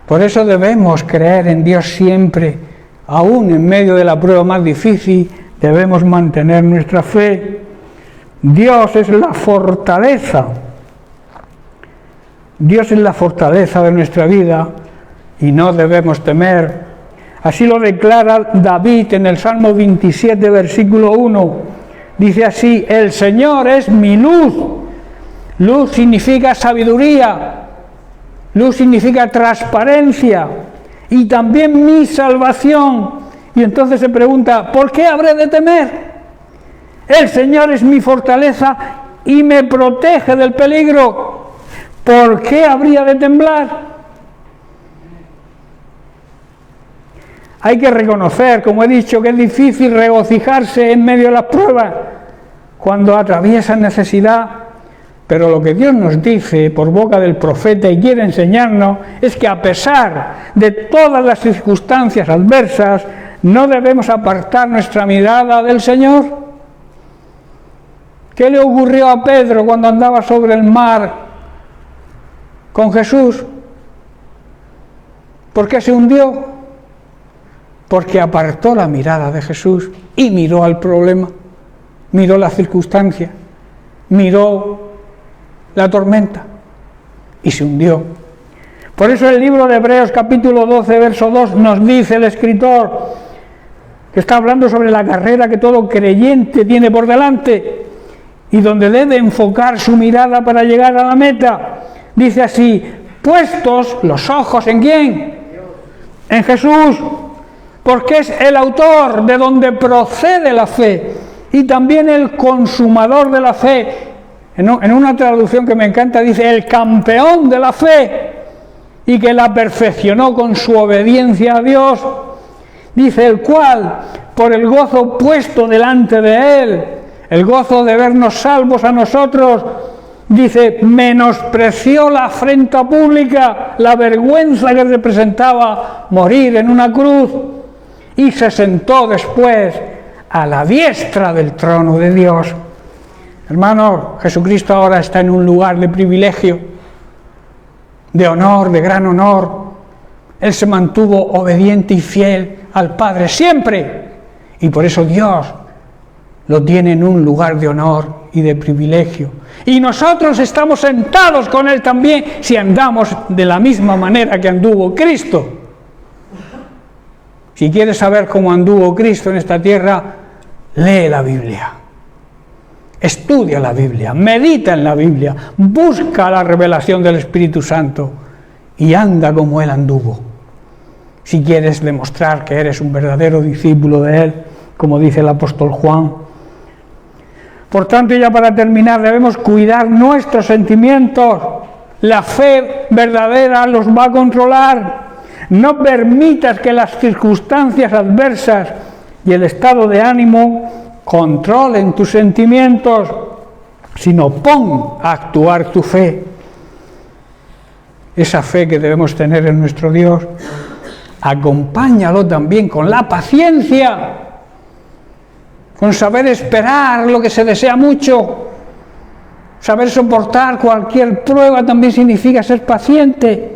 Por eso debemos creer en Dios siempre, aún en medio de la prueba más difícil, debemos mantener nuestra fe. Dios es la fortaleza Dios es la fortaleza de nuestra vida y no debemos temer. Así lo declara David en el Salmo 27, versículo 1. Dice así: el Señor es mi luz. Luz significa sabiduría, luz significa transparencia y también mi salvación. Y entonces se pregunta, ¿por qué habré de temer? El Señor es mi fortaleza y me protege del peligro. ¿Por qué habría de temblar? Hay que reconocer, como he dicho, que es difícil regocijarse en medio de las pruebas cuando atraviesan necesidad. Pero lo que Dios nos dice por boca del profeta y quiere enseñarnos es que a pesar de todas las circunstancias adversas, no debemos apartar nuestra mirada del Señor. ¿Qué le ocurrió a Pedro cuando andaba sobre el mar con Jesús? ¿Por qué se hundió? Porque apartó la mirada de Jesús y miró al problema, miró la circunstancia, miró la tormenta y se hundió. Por eso el libro de Hebreos capítulo 12, verso 2 nos dice el escritor, que está hablando sobre la carrera que todo creyente tiene por delante y donde debe enfocar su mirada para llegar a la meta. Dice así: puestos los ojos ¿en quién? En Jesús, porque es el autor de donde procede la fe y también el consumador de la fe. En una traducción que me encanta dice el campeón de la fe y que la perfeccionó con su obediencia a Dios. Dice el cual, por el gozo puesto delante de él, el gozo de vernos salvos a nosotros, dice, menospreció la afrenta pública, la vergüenza que representaba morir en una cruz, y se sentó después a la diestra del trono de Dios. Hermanos, Jesucristo ahora está en un lugar de privilegio, de honor, de gran honor. Él se mantuvo obediente y fiel al Padre siempre, y por eso Dios lo tiene en un lugar de honor y de privilegio. Y nosotros estamos sentados con Él también si andamos de la misma manera que anduvo Cristo. Si quieres saber cómo anduvo Cristo en esta tierra, lee la Biblia. Estudia la Biblia, medita en la Biblia, busca la revelación del Espíritu Santo y anda como Él anduvo. Si quieres demostrar que eres un verdadero discípulo de Él, como dice el apóstol Juan. Por tanto, ya para terminar, debemos cuidar nuestros sentimientos. La fe verdadera los va a controlar. No permitas que las circunstancias adversas y el estado de ánimo controlen tus sentimientos, sino pon a actuar tu fe. Esa fe que debemos tener en nuestro Dios, acompáñalo también con la paciencia, con saber esperar lo que se desea mucho. Saber soportar cualquier prueba también significa ser paciente,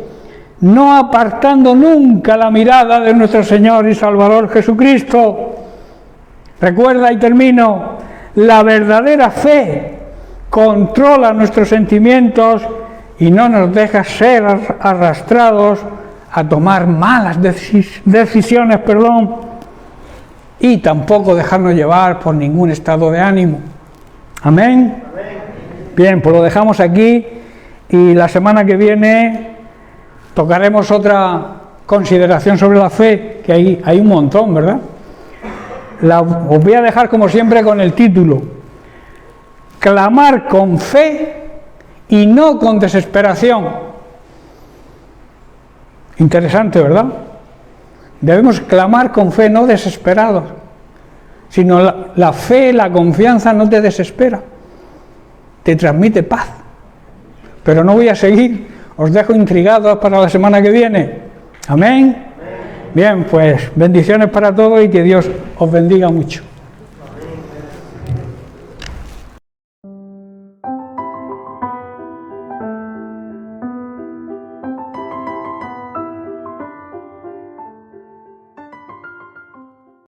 no apartando nunca la mirada de nuestro Señor y Salvador Jesucristo. Recuerda, y termino, la verdadera fe controla nuestros sentimientos y no nos deja ser arrastrados a tomar malas decisiones, y tampoco dejarnos llevar por ningún estado de ánimo. Amén. Bien, pues lo dejamos aquí y la semana que viene tocaremos otra consideración sobre la fe, que hay un montón, ¿verdad? Os voy a dejar como siempre con el título: clamar con fe y no con desesperación. Interesante, ¿verdad? Debemos clamar con fe, no desesperados, sino la fe, la confianza no te desespera, te transmite paz. Pero no voy a seguir, os dejo intrigados para la semana que viene. Amén. Bien, pues bendiciones para todos y que Dios os bendiga mucho.